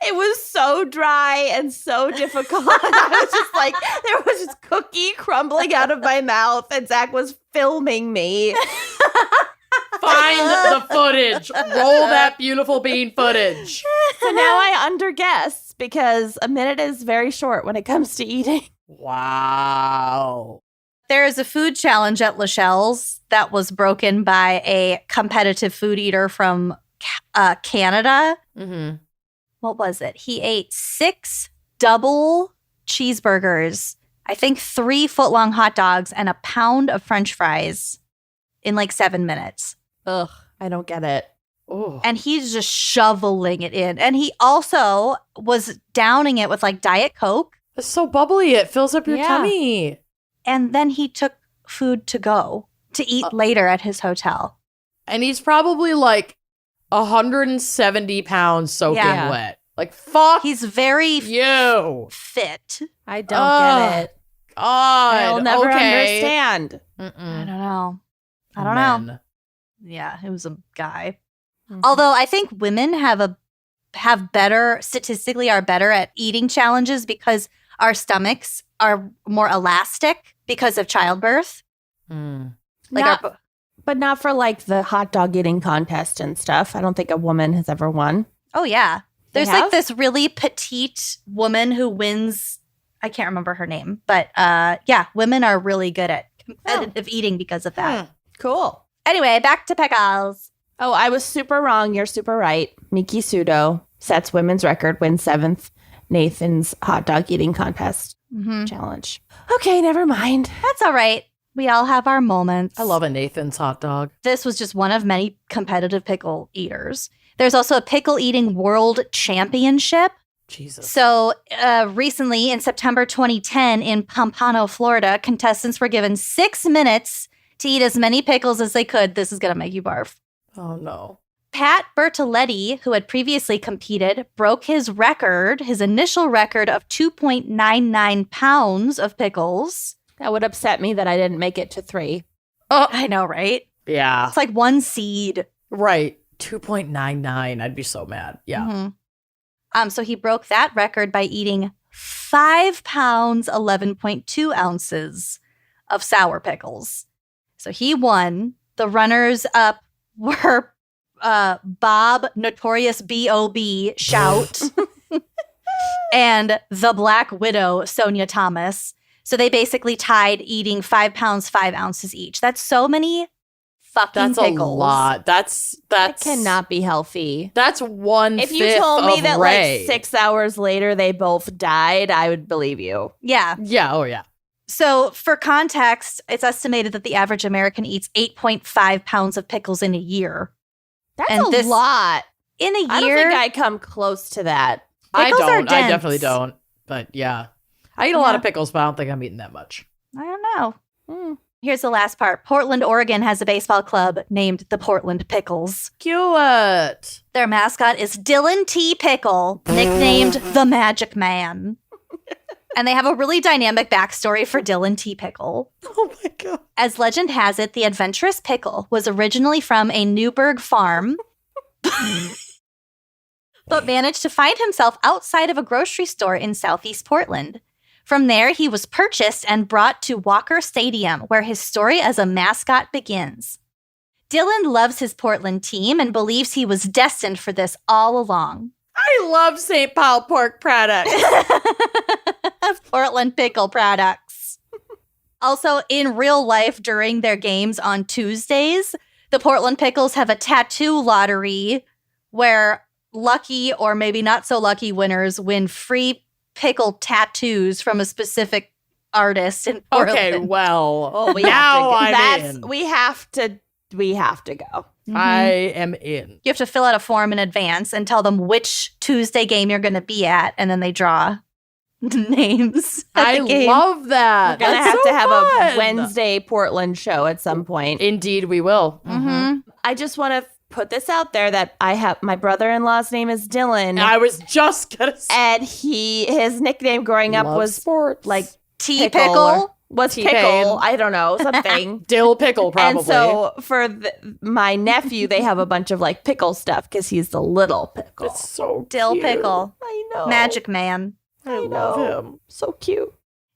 It was so dry and so difficult. I was just like, there was just cookie crumbling out of my mouth, and Zach was filming me. Find the footage. Roll that beautiful bean footage. So now I underguess because a minute is very short when it comes to eating. Wow. There is a food challenge at Lachelle's that was broken by a competitive food eater from Canada. Mm-hmm. What was it? He ate 6 double cheeseburgers, I think 3 foot-long hot dogs, and a pound of French fries in like 7 minutes. Ugh, I don't get it. Oh. And he's just shoveling it in. And he also was downing it with like Diet Coke. It's so bubbly. It fills up your Yeah. tummy. And then he took food to go to eat later at his hotel. And he's probably like 170 pounds soaking Yeah. wet. Like, fuck He's very you. fit. I don't Ugh. get it. God. I'll never okay. understand. I Mm-mm. don't know. I don't know. Men. Yeah, it was a guy. Mhm. Although I think women have better statistically are better at eating challenges because our stomachs are more elastic because of childbirth. Mm. Like Not- But not for like the hot dog eating contest and stuff. I don't think a woman has ever won. oh yeah, They there's like have? this really petite woman who wins. I can't remember her name, but yeah, women are really good at competitive eating because of that. Hmm. Cool. Anyway, back to pickles. Oh, I was super wrong. You're super right. Miki Sudo sets women's record, wins 7th Nathan's hot dog eating contest Mhm. challenge. Okay, never mind. That's all right. We all have our moments. I love a Nathan's hot dog. This was just one of many competitive pickle eaters. There's also a pickle eating world championship. Jesus. So recently in September 2010 in Pompano, Florida, contestants were given 6 minutes to eat as many pickles as they could. This is going to make you barf. Oh, no. Pat Bertoletti, who had previously competed, broke his initial record of 2.99 pounds of pickles. That would upset me that I didn't make it to 3. Oh, I know, right? yeah. It's like 1 seed. Right. 2.99. I'd be so mad. Yeah. So he broke that record by eating 5 pounds, 11.2 ounces of sour pickles. So he won. The runners up were Bob, Notorious B.O.B. Shout, and the Black Widow, Sonia Thomas. So they basically tied eating 5 pounds, 5 ounces each. That's so many fucking That's pickles. a lot. That cannot be healthy. That's 1/5 If you told me that Ray. like 6 hours later they both died, I would believe you. Yeah. Yeah. Oh, yeah. So for context, it's estimated that the average American eats 8.5 pounds of pickles in a year. That's And a this- lot. In a year? I don't think I come close to that. Pickles are I dense. definitely don't. But yeah. I eat a lot of pickles, but I don't think I'm eating that much. I don't know. Here's the last part. Portland, Oregon has a baseball club named the Portland Pickles. Cute. Their mascot is Dylan T. Pickle, nicknamed the Magic Man. And they have a really dynamic backstory for Dylan T. Pickle. Oh my God. As legend has it, the adventurous pickle was originally from a Newburgh farm, but managed to find himself outside of a grocery store in southeast Portland. From there, he was purchased and brought to Walker Stadium, where his story as a mascot begins. Dylan loves his Portland team and believes he was destined for this all along. I love St. Paul pork products. Portland pickle products. Also, in real life, during their games on Tuesdays, the Portland Pickles have a tattoo lottery where lucky or maybe not so lucky winners win free pickle tattoos from a specific artist in Portland. Okay, well, Oh, we now have to I'm that's in. we have to go. I am in. You have to fill out a form in advance and tell them which Tuesday game you're going to be at, and then they draw names. at I the game. love that. We're gonna That's have so to have fun. a Wednesday Portland show at some point. Indeed, we will. Mhm. I just want to put this out there that I have my brother-in-law's name is Dylan, I was just gonna say. and his nickname growing up Love was sports. like T Pickle. Pickle. was T-Pain. Pickle. I don't know, something. dill pickle, probably. And so for my nephew, they have a bunch of like pickle stuff because he's the little pickle. it's so Dill cute. Pickle. I know. Magic Man. I love him. So cute.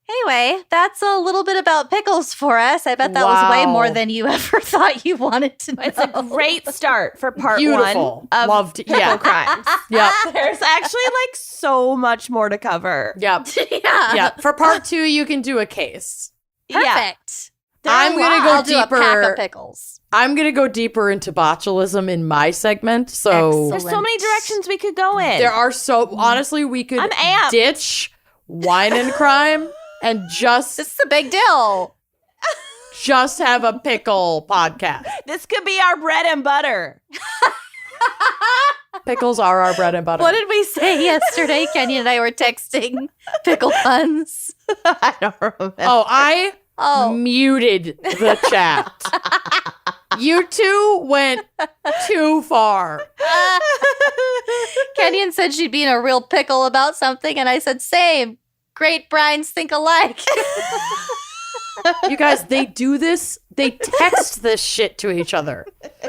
Anyway, that's a little bit about pickles for us. I bet that was way Wow. more than you ever thought you wanted to know. It's a great start for part Beautiful. 1 of Loved. Pickle Yeah. Crimes. Yep. There's actually like so much more to cover. Yep. yeah. Yep. For part 2, you can do a case. Yeah. Perfect. I'm gonna go I'll do a pack deeper. of pickles. I'm gonna go deeper into botulism in my segment. So Excellent. There's so many directions we could go in. there are honestly, we could I'm amped. ditch wine and crime and just This is a big deal. have a pickle podcast. This could be our bread and butter. Pickles are our bread and butter. What did we say yesterday? Kenny and I were texting pickle puns. I don't remember. Oh, I Oh, muted the chat. You two went too far. Kenyon said she'd be in a real pickle about something, and I said, same. Great brains think alike. You guys, they do this. They text this shit to each other.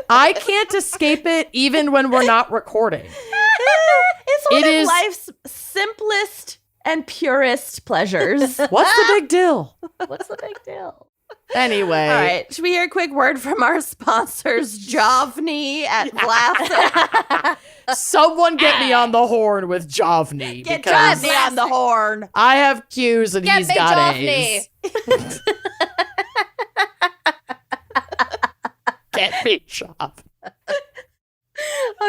I can't escape it even when we're not recording. It's one It of is- life's simplest and purest pleasures. What's the big deal? What's the big deal? Anyway. All right. Should we hear a quick word from our sponsors, Jovny at Glass? Someone get me on the horn with Jovny. Get because Jovny on the horn. I have Q's and Get he's me got Jovny. A's. Get me Jovny.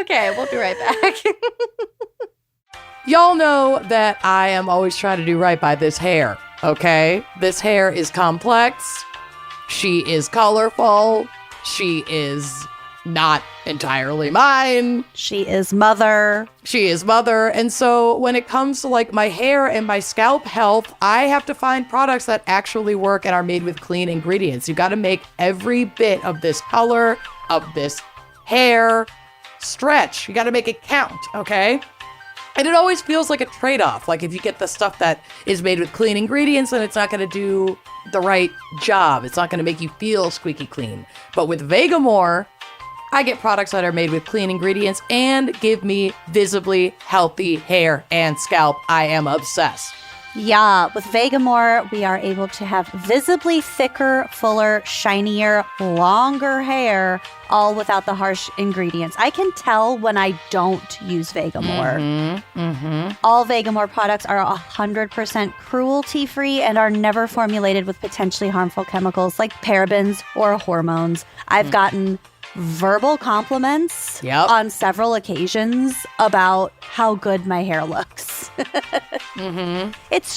Okay, we'll be right back. Y'all know that I am always trying to do right by this hair, okay? This hair is complex. She is colorful. She is not entirely mine. She is mother. She is mother. And so when it comes to like my hair and my scalp health, I have to find products that actually work and are made with clean ingredients. You got to make every bit of this color, of this hair, stretch. You got to make it count, okay? And it always feels like a trade-off. Like if you get the stuff that is made with clean ingredients, then it's not going to do the right job. It's not going to make you feel squeaky clean. But with Vegamore, I get products that are made with clean ingredients and give me visibly healthy hair and scalp. I am obsessed. Yeah, with Vegamore, we are able to have visibly thicker, fuller, shinier, longer hair, all without the harsh ingredients. I can tell when I don't use Vegamore. All Vegamore products are 100% cruelty-free and are never formulated with potentially harmful chemicals like parabens or hormones. I've gotten verbal compliments on several occasions about how good my hair looks. It's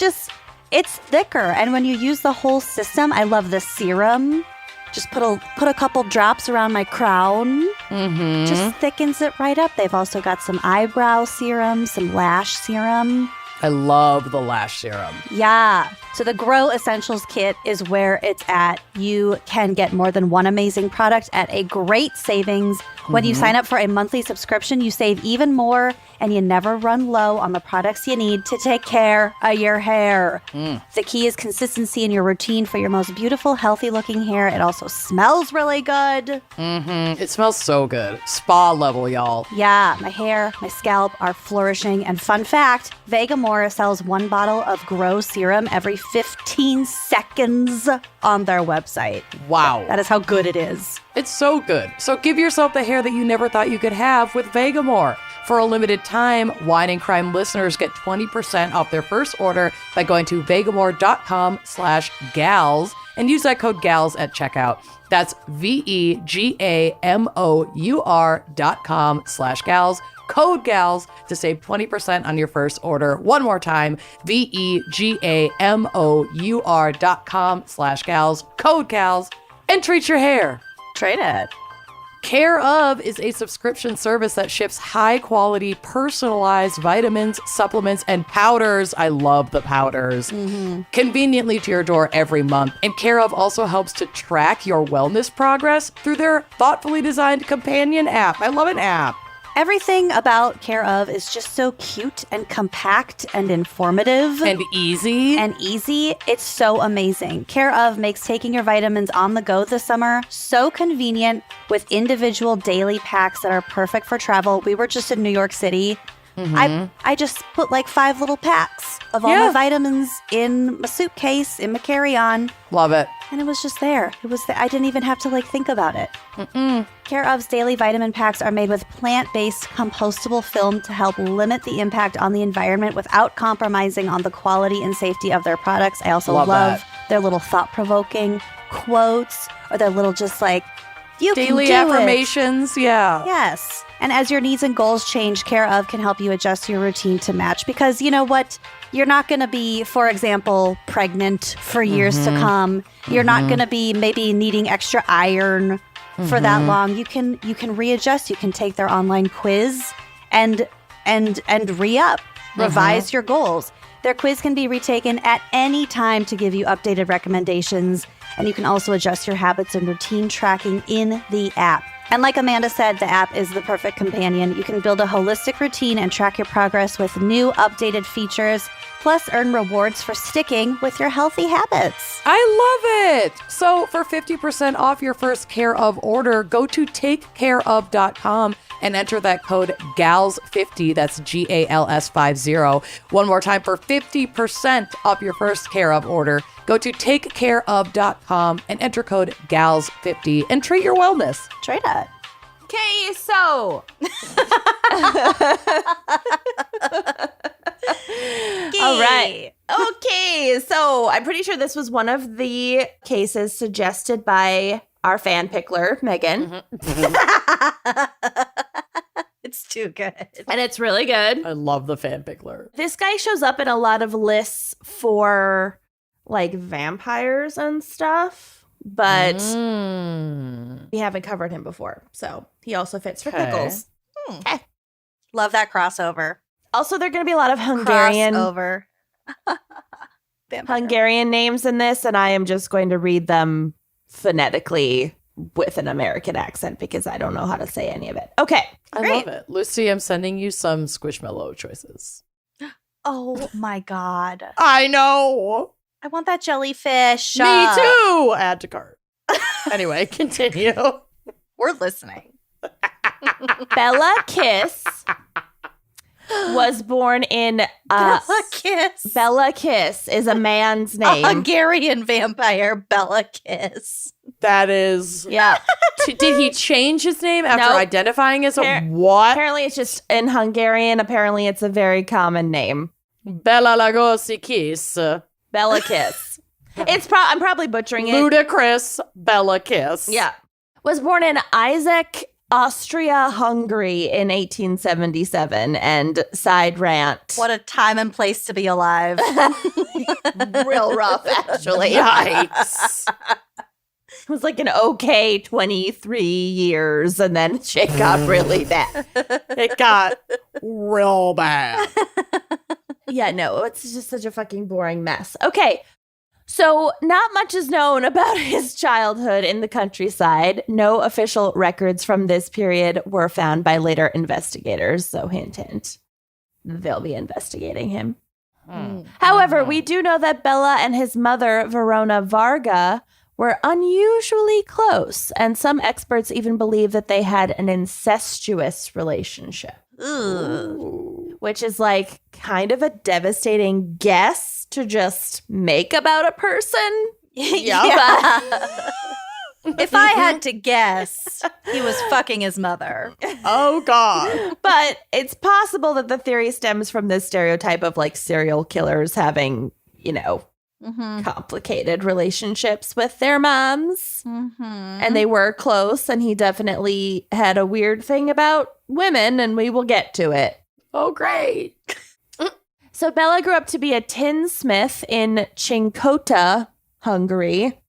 thicker. And when you use the whole system, I love the serum. Just put a couple drops around my crown. Just thickens it right up. They've also got some eyebrow serum, some lash serum. I love the lash serum. Yeah. So the Grow Essentials Kit is where it's at. You can get more than one amazing product at a great savings. When you sign up for a monthly subscription, you save even more, and you never run low on the products you need to take care of your hair. The key is consistency in your routine for your most beautiful, healthy-looking hair. It also smells really good. It smells so good. Spa level, y'all. Yeah, my hair, my scalp are flourishing. And fun fact, Vegamore sells one bottle of Grow Serum every 15 seconds on their website. Wow. That is how good it is. It's so good. So give yourself the hair that you never thought you could have with Vegamore. For a limited time, Wine and Crime listeners get 20% off their first order by going to vegamore.com/gals and use that code GALS at checkout. That's vegamor.com/gals. Code GALS to save 20% on your first order. One more time, vegamor.com/gals. Code GALS and treat your hair. Trade it. Care Of is a subscription service that ships high-quality, personalized vitamins, supplements, and powders. I love the powders. Conveniently to your door every month. And Care Of also helps to track your wellness progress through their thoughtfully designed companion app. I love an app. Everything about Care Of is just so cute and compact and informative. And easy. It's so amazing. Care Of makes taking your vitamins on the go this summer so convenient with individual daily packs that are perfect for travel. We were just in New York City. I just put like 5 little packs of all my vitamins in my suitcase, in my carry-on. Love it. And it was just there. I didn't even have to like think about it. Care Of's daily vitamin packs are made with plant-based compostable film to help limit the impact on the environment without compromising on the quality and safety of their products. I also love their little thought-provoking quotes or their little just like, you daily can do affirmations. it. Yeah. Yes. And as your needs and goals change, Care Of can help you adjust your routine to match. Because you know what? You're not going to be, for example, pregnant for years to come. You're not going to be maybe needing extra iron for that long. You can readjust. You can take their online quiz and re-up, revise your goals. Their quiz can be retaken at any time to give you updated recommendations. And you can also adjust your habits and routine tracking in the app. And like Amanda said, the app is the perfect companion. You can build a holistic routine and track your progress with new updated features, plus earn rewards for sticking with your healthy habits. I love it. So for 50% off your first Care Of order, go to takecareof.com and enter that code GALS50. That's GALS50. One more time, for 50% off your first Care Of order, go to takecareof.com and enter code GALS50 and treat your wellness. Try that. Okay, so. All right. Okay, so I'm pretty sure this was one of the cases suggested by our fan pickler, Megan. It's too good. And it's really good. I love the fan pickler. This guy shows up in a lot of lists for like vampires and stuff, but we haven't covered him before. So he also fits for pickles. Okay. Love that crossover. Also, there are going to be a lot of Hungarian Vampire. names in this, and I am just going to read them phonetically with an American accent because I don't know how to say any of it. Okay. I love it. Lucy, I'm sending you some Squishmallow choices. Oh my God. I know. I want that jellyfish. Me too. Add to cart. Anyway, continue. We're listening. Bella Kiss was born in Bella Kiss. Bella Kiss is a man's A name. Hungarian vampire, Bella Kiss. That is. Yeah. Did he change his name after Nope. identifying as a Appar- what? Apparently it's just in Hungarian. Apparently it's a very common name. Bella Lugosi Kiss. Bella Kiss. I'm probably butchering it. Ludicrous Bella Kiss. Yeah. Was born in Isaac, Austria, Hungary in 1877 and side rant. What a time and place to be alive. Real rough, actually. Yikes. It was like an okay 23 years and then shit got really bad. It got real bad. Yeah, no, it's just such a fucking boring mess. Okay. So, not much is known about his childhood in the countryside. No official records from this period were found by later investigators. So, hint, hint, they'll be investigating him. However, we do know that Bella and his mother, Verona Varga, were unusually close. And some experts even believe that they had an incestuous relationship, which is like kind of a devastating guess to just make about a person. Yeah. If I had to guess, he was fucking his mother. Oh, God. But it's possible that the theory stems from this stereotype of like serial killers having, you know, complicated relationships with their moms. And they were close, and he definitely had a weird thing about women, and we will get to it. Oh, great. So Bella grew up to be a tinsmith in Cinkota, Hungary,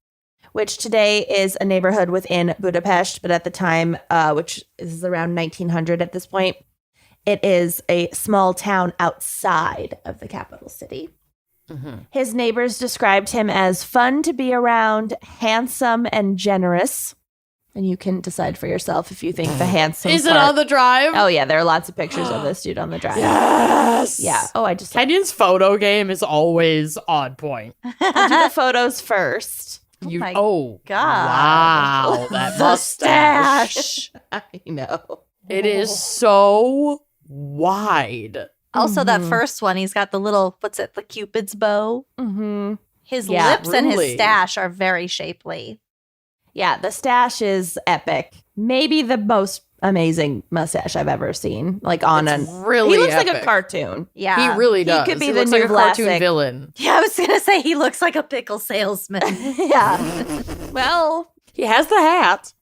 which today is a neighborhood within Budapest, but at the time, which is around 1900 at this point, it is a small town outside of the capital city. His neighbors described him as fun to be around, handsome, and generous. And you can decide for yourself if you think the handsome Is it part- on the drive? Oh, yeah, there are lots of pictures of this dude on the drive. Yes. Yeah. Oh, I just Kenyon's photo game is always on point. I'll do the photos first. my God. God. Wow. That mustache. I know. It is so wide. Also, that first one, he's got the little, what's it, the Cupid's bow? Mm-hmm. His Yeah, lips and really. his stash are very shapely. Yeah, the stash is epic. Maybe the most amazing mustache I've ever seen. Like on It's an really he looks like a epic. cartoon. Yeah. He really does. could be He the looks new like a cartoon Vlasic. villain. Yeah, I was going to say he looks like a pickle salesman. Yeah. Well, He has the hat.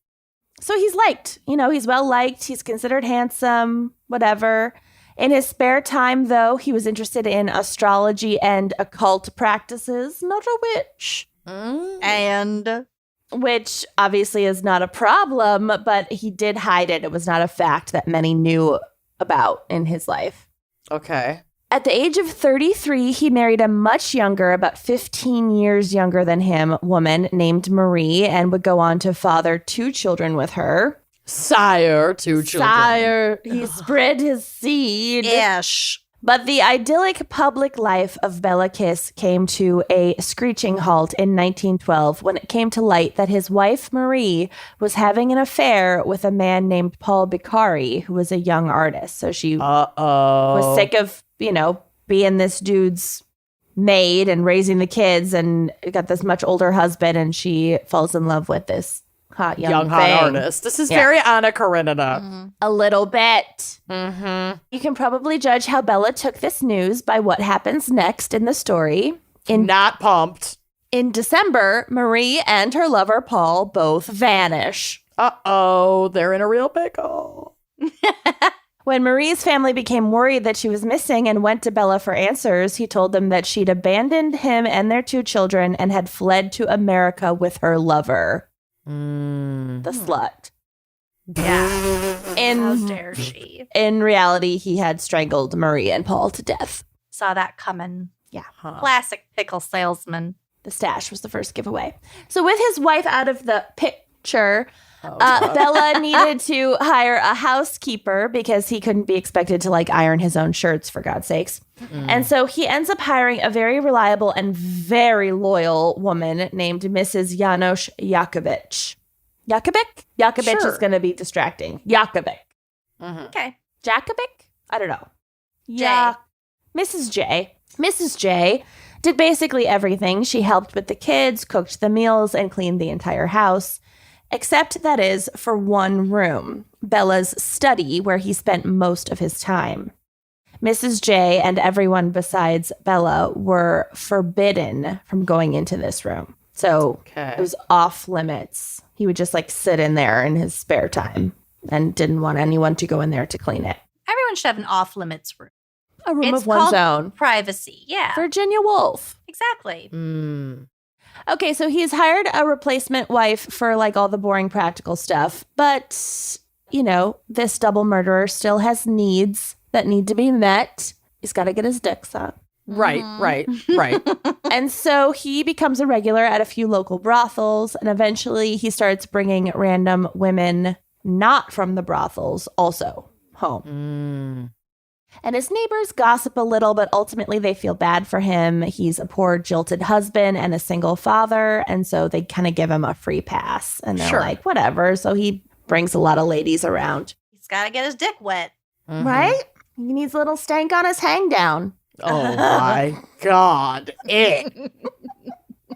so he's liked. You know, he's well liked. He's considered handsome, whatever. In his spare time, though, he was interested in astrology and occult practices. Not a witch. And Which obviously is not a problem, but he did hide it. It was not a fact that many knew about in his life. Okay. At the age of 33, he married a much younger, about 15 years younger than him, woman named Marie, and would go on to father 2 children with her. Sire, 2 children. Sire, he spread his seed. ish. But the idyllic public life of Bella Kiss came to a screeching halt in 1912 when it came to light that his wife, Marie, was having an affair with a man named Paul Bicari, who was a young artist. So she was sick of, you know, being this dude's maid and raising the kids, and got this much older husband, and she falls in love with this hot young hot thing. artist. This is Yeah. very Anna Karenina. A little bit. Mm-hmm. You can probably judge how Bella took this news by what happens next in the story. Not pumped. In December, Marie and her lover Paul both vanish. Uh-oh, they're in a real pickle. When Marie's family became worried that she was missing and went to Bella for answers, he told them that she'd abandoned him and their 2 children and had fled to America with her lover, the slut. Yeah. How In, dare she? in reality, he had strangled Marie and Paul to death. Saw that coming. Yeah. Classic pickle salesman. The stash was the first giveaway. So with his wife out of the picture, Sure. Bella needed to hire a housekeeper because he couldn't be expected to like iron his own shirts, for God's sakes. And so he ends up hiring a very reliable and very loyal woman named Mrs. Janos Jakovic. Jakovic? Jakovic Sure. is going to be distracting. Jakovic. Okay. Jakovic? I don't know. J. Mrs. J. Mrs. J did basically everything. She helped with the kids, cooked the meals, and cleaned the entire house. Except, that is, for one room, Bella's study, where he spent most of his time. Mrs. J and everyone besides Bella were forbidden from going into this room. So it was off limits. He would just like sit in there in his spare time and didn't want anyone to go in there to clean it. Everyone should have an off-limits room. A room It's of one's called own. privacy. Yeah. Virginia Woolf. Exactly. Okay, so he's hired a replacement wife for like all the boring practical stuff. But, you know, this double murderer still has needs that need to be met. He's got to get his dick sucked. Right. And so he becomes a regular at a few local brothels. And eventually he starts bringing random women not from the brothels also home. And his neighbors gossip a little, but ultimately they feel bad for him. He's a poor, jilted husband and a single father. And so they kind of give him a free pass. And they're like, whatever. So he brings a lot of ladies around. He's got to get his dick wet. Right? He needs a little stank on his hang down. Oh my God.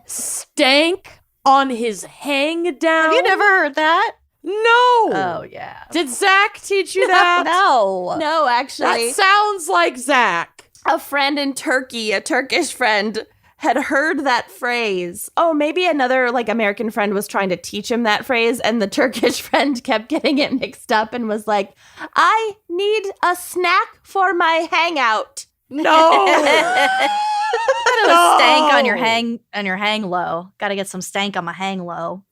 Stank on his hang down. Have you never heard that? No. Oh, yeah. Did Zach teach you that? No. No, actually. That sounds like Zach. A friend in Turkey, a Turkish friend, had heard that phrase. Oh, maybe another like American friend was trying to teach him that phrase, and the Turkish friend kept getting it mixed up and was like, I need a snack for my hangout. No. Stank on your hang low. Got to get some stank on my hang low.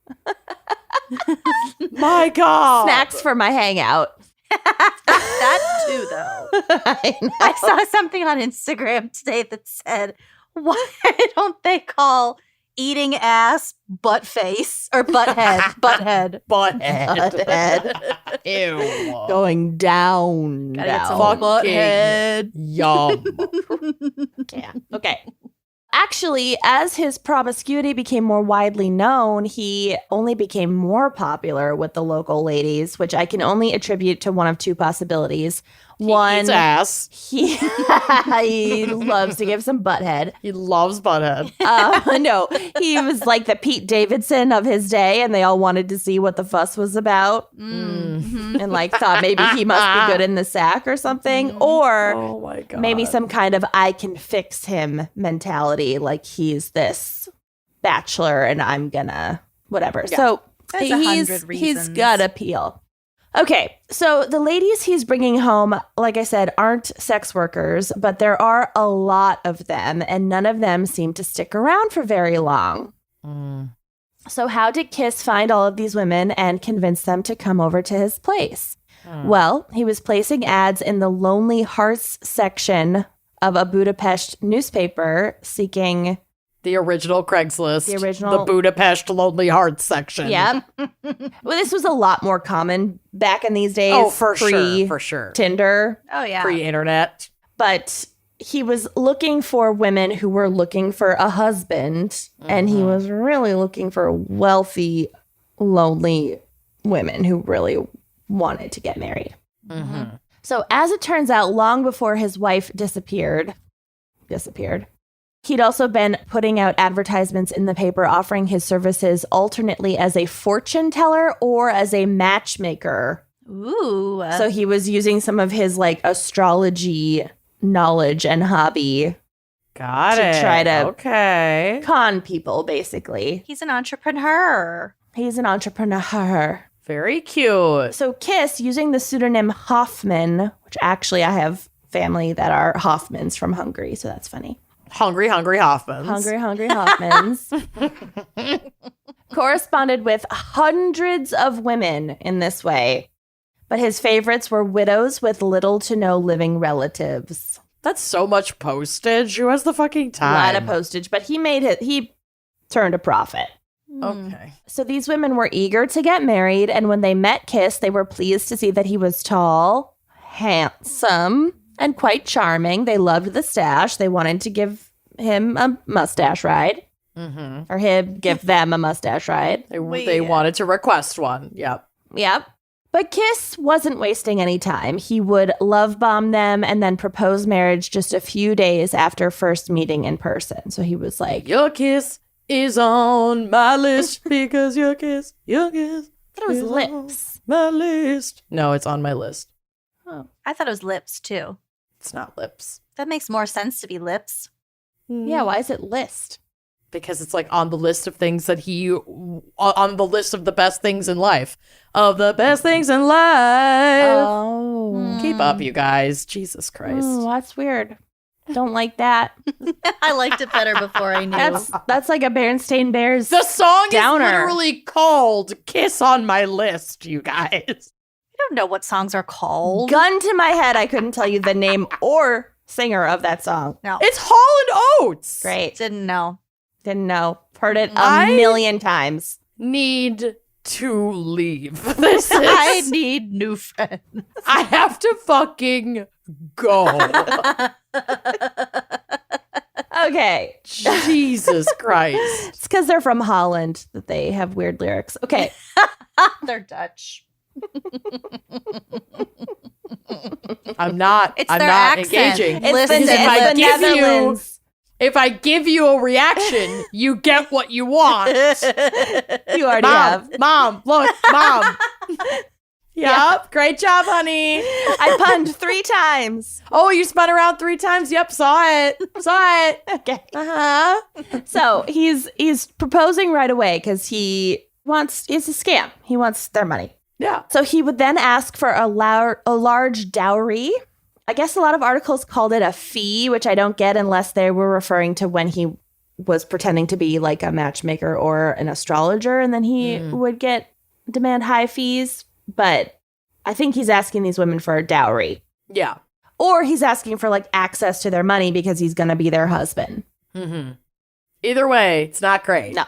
My God. Snacks for my hangout. That too, though. I saw something on Instagram today that said, why don't they call eating ass butt face or butt head? Butthead. Butthead. Ew. Going down. Gotta get some Fucking butthead. Yum. Yeah. Okay. Actually, as his promiscuity became more widely known, he only became more popular with the local ladies, which I can only attribute to one of two possibilities. One, Eats ass. he loves to give some butthead. He loves butthead. No, he was like the Pete Davidson of his day, and they all wanted to see what the fuss was about, and like thought maybe he must be good in the sack or something, or Oh my God. maybe some kind of I can fix him mentality, like he's this bachelor and I'm gonna whatever. Yeah. So There's 100 he's reasons. got appeal. Okay, so the ladies he's bringing home, like I said, aren't sex workers, but there are a lot of them, and none of them seem to stick around for very long. So how did Kiss find all of these women and convince them to come over to his place? Well, he was placing ads in the Lonely Hearts section of a Budapest newspaper seeking... The original Craigslist. The original- The Budapest Lonely Hearts section. Yeah. Well, this was a lot more common back in these days. Oh, for sure. Tinder. Oh, yeah. Pre-internet. But he was looking for women who were looking for a husband, and he was really looking for wealthy, lonely women who really wanted to get married. So as it turns out, long before his wife disappeared, he'd also been putting out advertisements in the paper offering his services alternately as a fortune teller or as a matchmaker. Ooh. So he was using some of his like astrology knowledge and hobby Got to it. try to Okay. con people, basically. He's an entrepreneur. He's an entrepreneur. Very cute. So Kiss, using the pseudonym Hoffman, which actually I have family that are Hoffmans from Hungary, so that's funny. Hungry Hoffmans. Hungry Hoffmans. Corresponded with hundreds of women in this way. But his favorites were widows with little to no living relatives. That's so much postage. Who has the fucking A time? lot of postage, but he turned a profit. Okay. So these women were eager to get married, and when they met Kiss, they were pleased to see that he was tall, handsome, and quite charming. They loved the stash. They wanted to give him a mustache ride. Or him give them a mustache ride. They wanted to request one. Yep. Yep. But Kiss wasn't wasting any time. He would love bomb them and then propose marriage just a few days after first meeting in person. So he was like, Your kiss is on my list because your kiss I thought it was is lips. on my list. No, it's on my list. I thought it was lips too. It's not lips. That makes more sense to be lips. Yeah, why is it list? Because it's like on the list of things that on the list of the best things in life. Of the best things in life. Oh. Keep up, you guys. Jesus Christ. Oh, that's weird. Don't like that. I liked it better before I knew. That's like a Berenstain Bears. The song Downer. is literally called Kiss on My List, you guys. I don't know what songs are called. Gun to my head, I couldn't tell you the name or singer of that song. No. It's Hall & Oates. Great. Didn't know. Didn't know. Heard it I- a million times. Need to leave. This is, I need new friends. I have to fucking go. Okay. Jesus Christ. It's because they're from Holland that they have weird lyrics. Okay. They're Dutch. I'm not It's I'm their not accent. engaging. It's Listen, Because if I the give you Netherlands. if I give you a reaction, you get what you want. You already have. Mom, look, Mom. Yep, great job, honey. I punned 3 times. Oh, you spun around 3 times. Yep, saw it. Saw it. Okay. Uh-huh. So he's proposing right away because it's a scam. He wants their money. Yeah. So he would then ask for a large dowry. I guess a lot of articles called it a fee, which I don't get unless they were referring to when he was pretending to be like a matchmaker or an astrologer, and then he would demand high fees. But I think he's asking these women for a dowry. Yeah. Or he's asking for like access to their money because he's going to be their husband. Mm-hmm. Either way, it's not great. No.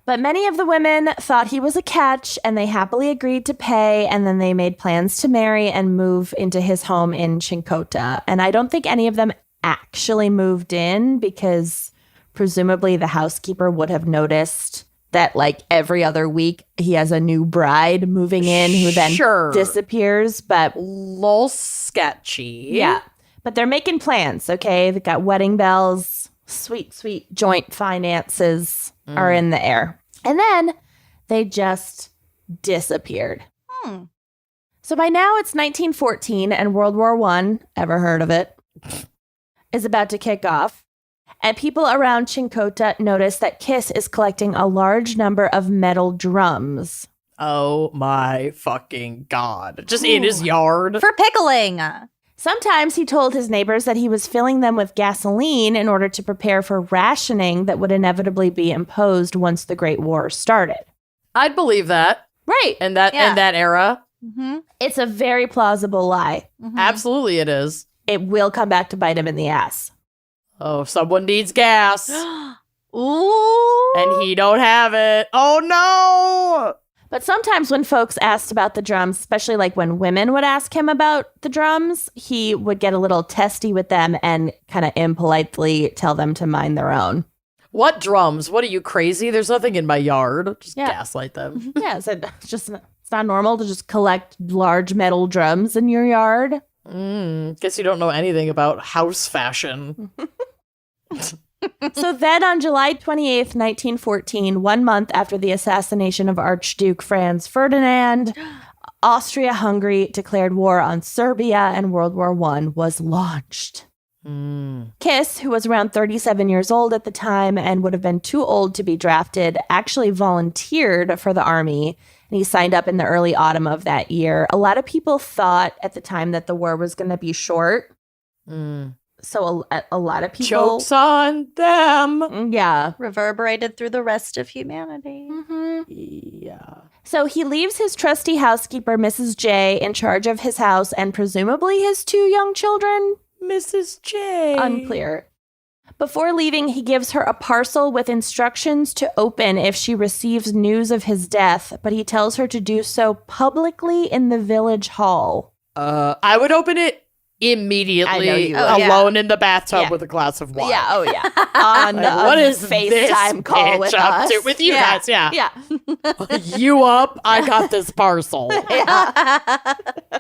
But many of the women thought he was a catch and they happily agreed to pay. And then they made plans to marry and move into his home in Chinkota. And I don't think any of them actually moved in because presumably the housekeeper would have noticed that like every other week he has a new bride moving in who then disappears. But Lol sketchy. yeah, but they're making plans, okay? They got wedding bells, sweet joint finances are in the air. And then they just disappeared. So by now it's 1914 and World War I, ever heard of it, is about to kick off. And people around Chinkota notice that Kiss is collecting a large number of metal drums. Oh my fucking God. Just in his yard. For pickling. Sometimes he told his neighbors that he was filling them with gasoline in order to prepare for rationing that would inevitably be imposed once the Great War started. I'd believe that. Right. In that era. Mm-hmm. It's a very plausible lie. Absolutely it is. It will come back to bite him in the ass. Oh, someone needs gas. Ooh. And he don't have it. Oh no. But sometimes when folks asked about the drums, especially like when women would ask him about the drums, he would get a little testy with them and kind of impolitely tell them to mind their own. What drums? What are you, crazy? There's nothing in my yard. Just Yeah. gaslight them. Yeah, so it's not normal to just collect large metal drums in your yard. Guess you don't know anything about house fashion. So then on July 28th, 1914, 1 month after the assassination of Archduke Franz Ferdinand, Austria-Hungary declared war on Serbia and World War I was launched. Kiss, who was around 37 years old at the time and would have been too old to be drafted, actually volunteered for the army, and he signed up in the early autumn of that year. A lot of people thought at the time that the war was going to be short. So a lot of people... Jokes on them. Yeah. Reverberated through the rest of humanity. Yeah. So he leaves his trusty housekeeper, Mrs. J, in charge of his house and presumably his 2 young children. Mrs. J. Unclear. Before leaving, he gives her a parcel with instructions to open if she receives news of his death, but he tells her to do so publicly in the village hall. I would open it immediately, I know you would. alone in the bathtub Yeah. with a glass of wine. Yeah, oh yeah. On What a is FaceTime this call bitch with up us. to with you guys? Yeah. Yeah. You up? I got this parcel.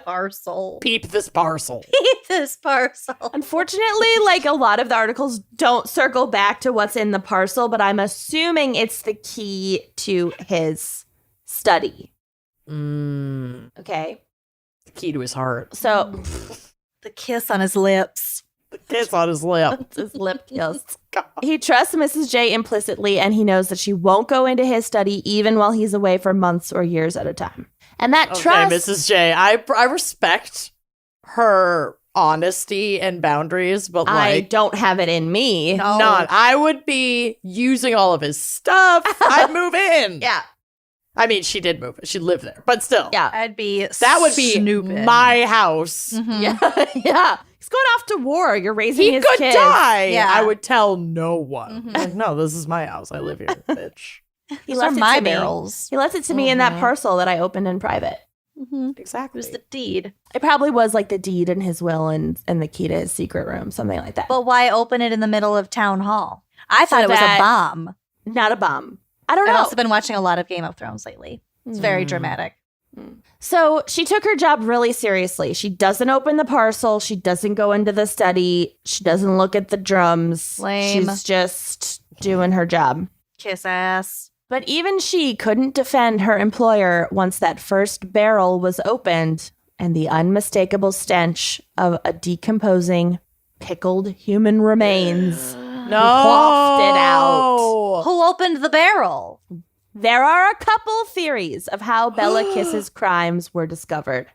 Parcel. Peep this parcel. Eat this parcel. Unfortunately, like a lot of the articles don't circle back to what's in the parcel, but I'm assuming it's the key to his study. Okay. The key to his heart. So The kiss on his lips. The kiss on his lip. it's his lip kiss. God. He trusts Mrs. J implicitly, and he knows that she won't go into his study even while he's away for months or years at a time. And that Okay, trust, Mrs. J, I respect her honesty and boundaries, but I like don't have it in me. No. not. I would be using all of his stuff. I'd move in. Yeah. I mean, she did move. She lived there, but still. Yeah. I'd be That would be snooping. my house. Mhm. Yeah. Yeah. He's going off to war. You're raising He his could kids. die. Yeah. I would tell no one. Mhm. Like, no, this is my house. I live here, bitch. He Those left are it my to me. barrels. He left it to me in that Mhm. parcel that I opened in private. Mm-hmm. Exactly. It was the deed. It probably was like the deed in his will and the key to his secret room, something like that. But why open it in the middle of town hall? I thought So it was that- a bomb. Not a bomb. I don't I've know. also been watching a lot of Game of Thrones lately. It's very dramatic. So she took her job really seriously. She doesn't open the parcel. She doesn't go into the study. She doesn't look at the drums. Lame. She's just doing her job. Kiss ass. But even she couldn't defend her employer once that first barrel was opened and the unmistakable stench of a decomposing, pickled human remains No. quaffed it out. Who opened the barrel? There are a couple theories of how Bella Kiss's crimes were discovered.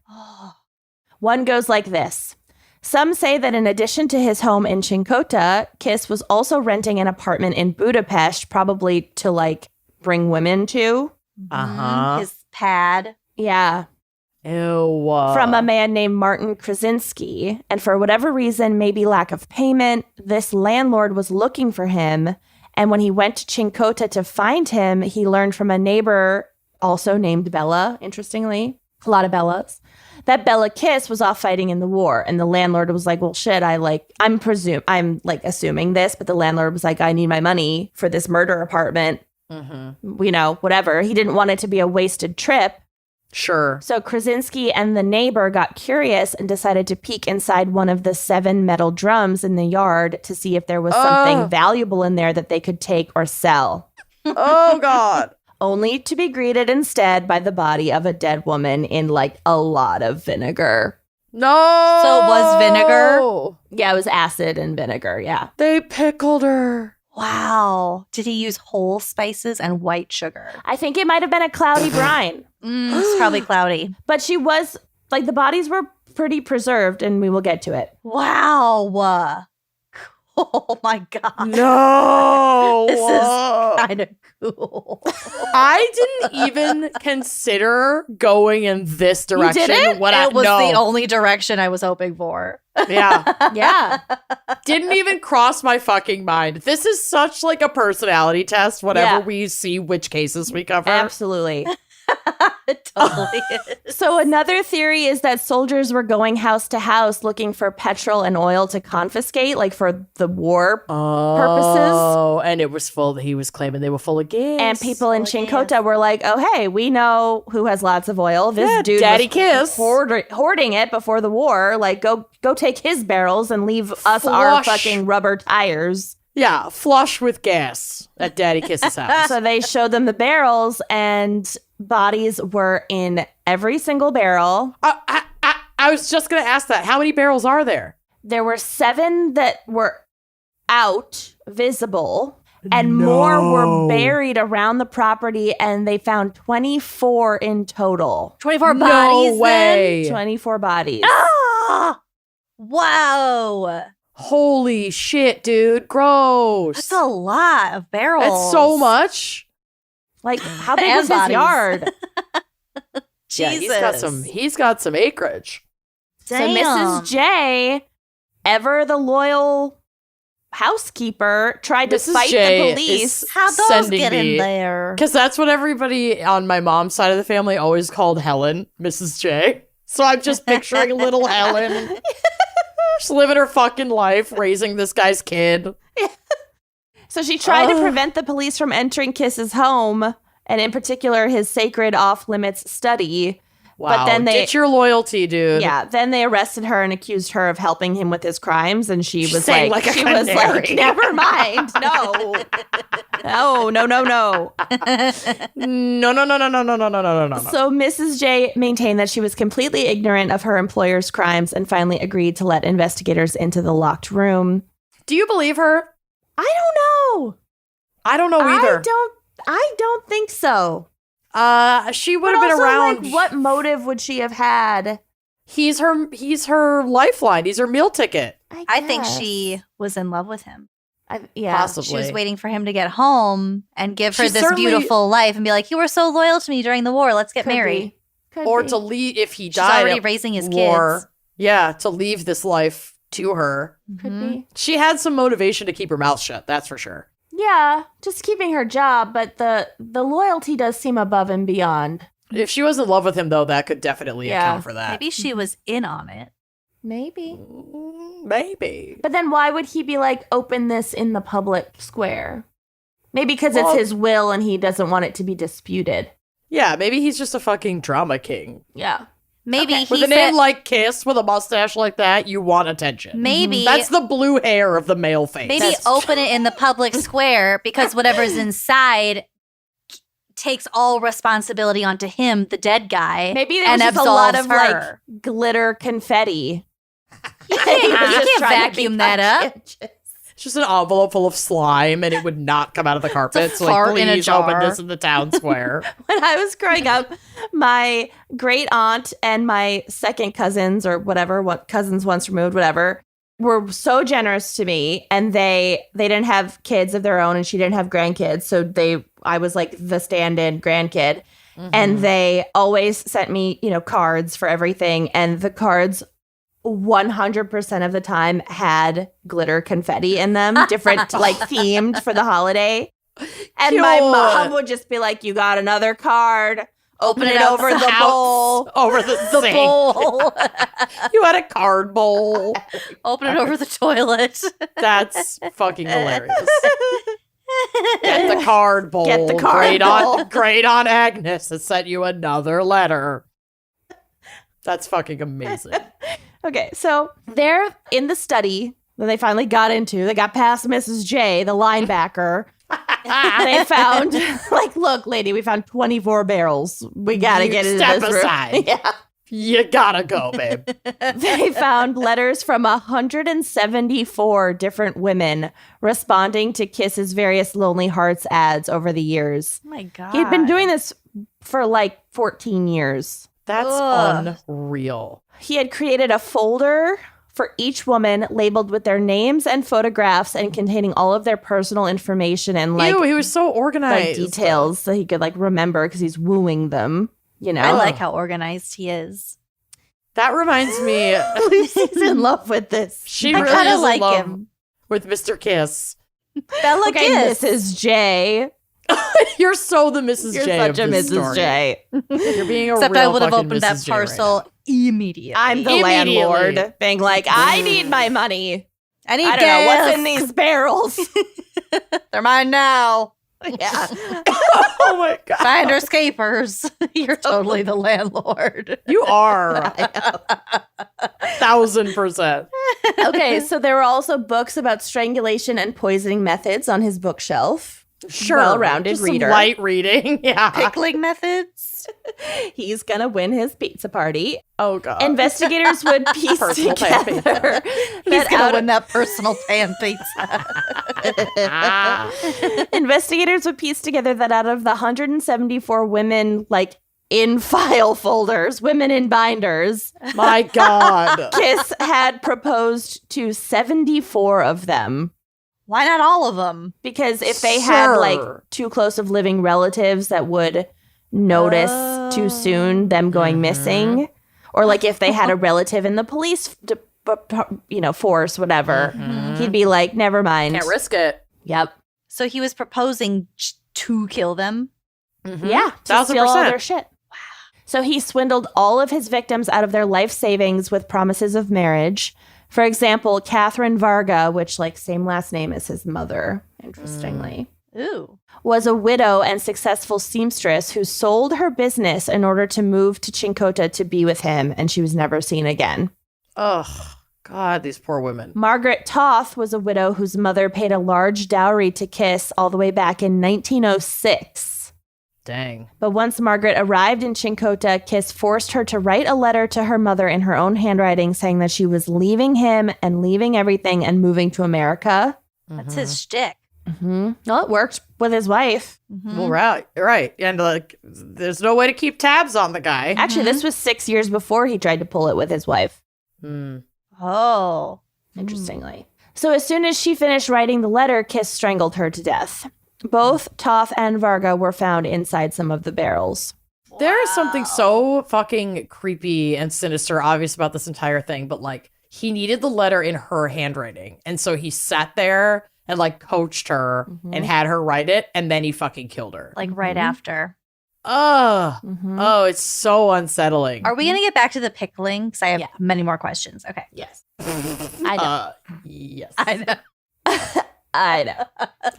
One goes like this. Some say that in addition to his home in Cincota, Kiss was also renting an apartment in Budapest, probably to like bring women to. Uh-huh. His pad. Yeah. Ew. From a man named Martin Krasinski. And for whatever reason, maybe lack of payment, this landlord was looking for him. And when he went to Cincota to find him, he learned from a neighbor, also named Bella, interestingly, a lot of Bellas, that Bella Kiss was off fighting in the war. And the landlord was like, well, shit, I'm assuming this, but the landlord was like, I need my money for this murder apartment. Mm-hmm. You know, whatever. He didn't want it to be a wasted trip. Sure. So Krasinski and the neighbor got curious and decided to peek inside one of the 7 metal drums in the yard to see if there was something valuable in there that they could take or sell. Oh, God. Only to be greeted instead by the body of a dead woman in like a lot of vinegar. No. So it was vinegar? Yeah, it was acid and vinegar. Yeah. They pickled her. Wow. Did he use whole spices and white sugar? I think it might have been a cloudy brine, It's probably cloudy. but she was like the bodies were pretty preserved and we will get to it. Wow. Oh my God. No. This is kind of cool. I didn't even consider going in this direction. didn't? When It was no. the only direction I was hoping for. Yeah. Yeah. Didn't even cross my fucking mind. This is such like a personality test whenever Yeah. we see which cases we cover. Absolutely. It totally is. So another theory is that soldiers were going house to house looking for petrol and oil to confiscate, like for the war. Oh, and it was full. He was claiming they were full of gas. And people in full of Cincota were like, "Oh, hey, we know who has lots of oil. This Yeah, dude Daddy was Kiss. hoarding it before the war. Like, go take his barrels and leave us our Flush. fucking rubber tires." Yeah, flush with gas at Daddy Kiss's house. So they showed them the barrels, and bodies were in every single barrel. I was just going to ask that. How many barrels are there? There were 7 that were out, visible, and more were buried around the property, and they found 24 in total. 24 No bodies way. then? 24 bodies. Ah! Wow. Holy shit, dude. Gross. That's a lot of barrels. That's so much. Like, how big And was his bodies. yard? Yeah, he's got some acreage. So Mrs. J, ever the loyal housekeeper tried to Mrs. fight J the police. is How those sending get me- in there? Because that's what everybody on my mom's side of the family always called Helen, Mrs. J. So I'm just picturing little Helen. Just living her fucking life, raising this guy's kid. So she tried to prevent the police from entering Kiss's home, and in particular his sacred off-limits study. Wow, But then they- ditch your loyalty, dude. Yeah, then they arrested her and accused her of helping him with his crimes, and she was sang like, like a she was like, canary. never mind, no, no. No. So Mrs. J maintained that she was completely ignorant of her employer's crimes and finally agreed to let investigators into the locked room. Do you believe her? I don't know. I don't know either. I don't think so. She would But have been also, around. like, what motive would she have had? He's her lifeline. He's her meal ticket. I think guess. she was in love with him. Yeah. Possibly. She was waiting for him to get home and give her She this certainly- beautiful life and be like, you were so loyal to me during the war. Let's get Could married. be. Could Or be. to leave if he She's died already at raising his war. kids. Yeah, to leave this life to her. Could Mhm. be. She had some motivation to keep her mouth shut. That's for sure. Yeah, just keeping her job, but the loyalty does seem above and beyond. If she was in love with him, though, that could definitely Yeah. account for that. Maybe she was in on it. Maybe. Maybe. But then why would he be like, open this in the public square? Maybe because Well- it's his will and he doesn't want it to be disputed. Yeah, maybe he's just a fucking drama king. Yeah. Maybe Okay. he With a said, name like Kiss, with a mustache like that, you want attention. maybe That's the blue hair of the male face. maybe open it in the public square because whatever's inside takes all responsibility onto him, the dead guy. Maybe there and was just a lot of absolves her. like glitter confetti. You can't vacuum that up. It's just an envelope full of slime, and it would not come out of the carpet. So, like, fart in a please open jar. this in the town square. When I was growing up, my great aunt and my second cousins or whatever, what cousins once removed, whatever, were so generous to me, and they didn't have kids of their own, and she didn't have grandkids, so I was like the stand-in grandkid, and they always sent me, cards for everything, and the cards 100% of the time had glitter confetti in them, different like themed for the holiday. And my Cute. mom would just be like, "You got another card. Open it out over the the bowl." Over the sink. bowl. You had a card bowl. Open it over the toilet. That's fucking hilarious. Get the card bowl. Get the card bowl. Great on Agnes has sent you another letter. That's fucking amazing. Okay, so they're in the study that they finally got into. They got past Mrs. J, the linebacker. They found, like, look, lady, we found 24 barrels. We gotta You get into step this room. aside. Yeah. You gotta go, babe. They found letters from 174 different women responding to Kiss's various Lonely Hearts ads over the years. Oh my God. He'd been doing this for like 14 years. That's Ugh. unreal. He had created a folder for each woman labeled with their names and photographs and containing all of their personal information and like, Ew, he was so organized. details that he could like remember because he's wooing them, I like how organized he is. That reminds me, Lucy's in love with this. she I really kinda is in like love him. with Mr. Kiss. Bella Okay, Kiss. Mrs. J. You're so the Mrs. You're J such a of this Mrs. story. J. You're being a Except real I would have fucking opened that Mrs. J right parcel immediately. I'm the Immediately. landlord being like, I need my money. I need I don't know what's in these barrels. They're mine now. Yeah. now. Oh my god. Finders keepers. You're totally the landlord. You are 1000%. Okay, so there were also books about strangulation and poisoning methods on his bookshelf. Sure. Well-rounded Just some reader. light reading. Yeah. Pickling methods. He's gonna win his pizza party. Oh god. Investigators would piece Personal pan together He's that gonna out win that personal pan pizza. Ah. investigators would piece together that out of the 174 women, like in file folders, women in binders, My god. Kiss had proposed to 74 of them. Why not all of them? Because if they had Sure. like too close of living relatives that would notice too soon them going missing, or like if they had a relative in the police force, whatever, he'd be like, never mind. Can't risk it. Yep. So he was proposing to kill them. Yeah, to steal all their shit. Wow. So he swindled all of his victims out of their life savings with promises of marriage. For example, Catherine Varga, which same last name as his mother, interestingly, was a widow and successful seamstress who sold her business in order to move to Cincotta to be with him, and she was never seen again. Oh, God, these poor women. Margaret Toth was a widow whose mother paid a large dowry to Kiss all the way back in 1906. Dang. But once Margaret arrived in Cincotta, Kiss forced her to write a letter to her mother in her own handwriting saying that she was leaving him and leaving everything and moving to America. That's his shtick. Well, it worked with his wife. Well, right. And there's no way to keep tabs on the guy. Actually, this was 6 years before he tried to pull it with his wife. Oh. Interestingly. So as soon as she finished writing the letter, Kiss strangled her to death. Both Toth and Varga were found inside some of the barrels. There is something so fucking creepy and sinister, obvious about this entire thing, but he needed the letter in her handwriting. And so he sat there and coached her and had her write it, and then he fucking killed her. Right after. Oh, it's so unsettling. Are we going to get back to the pickling? Because I have many more questions. Okay. Yes. I know. Yes. I know. I know.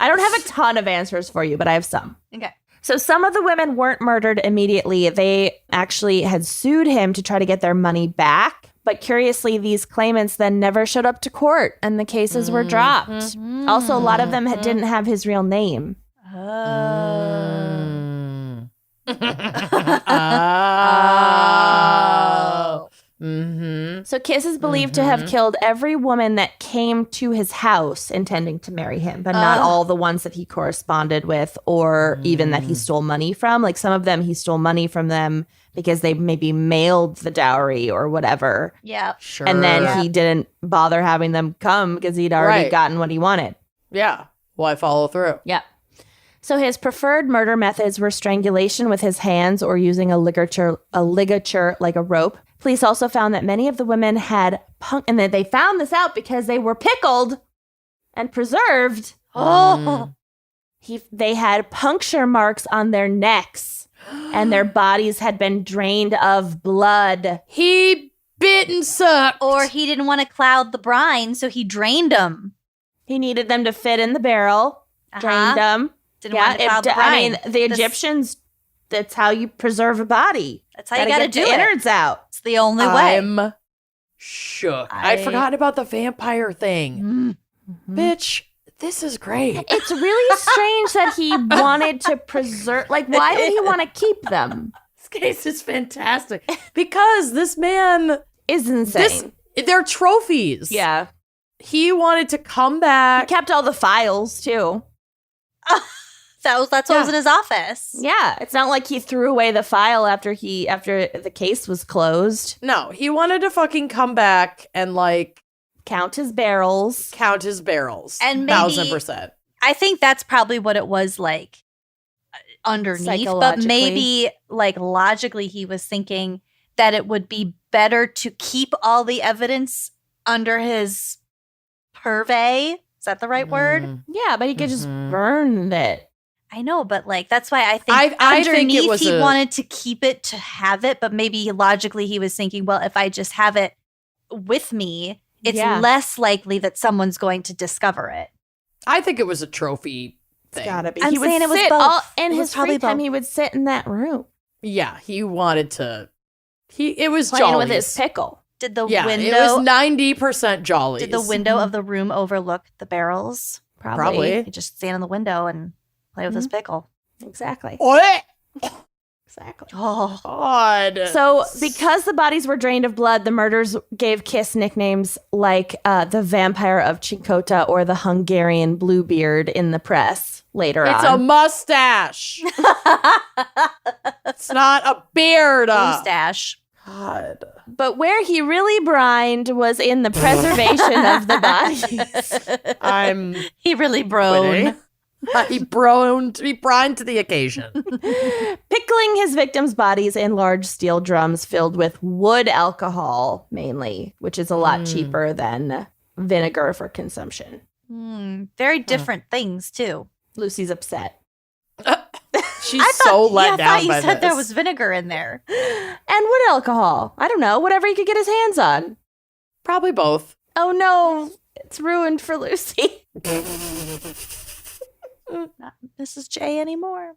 I don't have a ton of answers for you, but I have some. Okay. So some of the women weren't murdered immediately. They actually had sued him to try to get their money back. But curiously, these claimants then never showed up to court and the cases were dropped. Also, a lot of them didn't have his real name. So Kiss is believed to have killed every woman that came to his house intending to marry him, but not all the ones that he corresponded with or even that he stole money from. Some of them, he stole money from them because they maybe mailed the dowry or whatever. Yeah. Sure. And then he didn't bother having them come because he'd already gotten what he wanted. Yeah. Why follow through? Yeah. So his preferred murder methods were strangulation with his hands or using a ligature like a rope. Police also found that many of the women had and that they found this out because they were pickled and preserved. They had puncture marks on their necks and their bodies had been drained of blood. He bit and sucked. Or he didn't want to cloud the brine, so he drained them. He needed them to fit in the barrel, drained them. Didn't want to cloud the brine. The Egyptians, that's how you preserve a body. That's how you got to do the it. innards out. It's the only way. I'm shook. I'd forgotten about the vampire thing. Bitch, this is great. It's really strange that he wanted to preserve. Why would he want to keep them? This case is fantastic because this man is insane. They're trophies. Yeah. He wanted to come He back. kept all the files, too. That's what was in his office. Yeah. It's not like he threw away the file after the case was closed. No, he wanted to fucking come back and count his barrels. And maybe, 1,000%. I think that's probably what it was underneath. But maybe logically he was thinking that it would be better to keep all the evidence under his purvey. Is that the right word? Yeah, but he could just burn it. I know, but that's why I think I think it underneath was he wanted to keep it to have it, but maybe logically he was thinking, well, if I just have it with me, it's less likely that someone's going to discover it. I think it was a trophy thing. It's gotta be. I'm He would saying it was sit both. in It his was probably free time. both. He would sit in that room. Yeah, he wanted to. It was playing jolly with his pickle. Did the it window was 90% jolly. Did the window of the room overlook the barrels? Probably. He just stand in the window and play with his pickle. Exactly. What? Exactly. Oh, God. So, because the bodies were drained of blood, the murders gave Kiss nicknames like the Vampire of Cincotta or the Hungarian Bluebeard in the press later on. It's a mustache. It's not a beard. mustache. God. But where he really brined was in the preservation of the bodies. I'm He really quitting. broke. He brined to the occasion. Pickling his victims' bodies in large steel drums filled with wood alcohol, mainly, which is a lot cheaper than vinegar for consumption. Very different things, too. Lucy's upset. She's so let down I thought you by said this. there was vinegar in there. And wood alcohol. I don't know, whatever he could get his hands on. Probably both. Oh no, it's ruined for Lucy. Not Mrs. J anymore.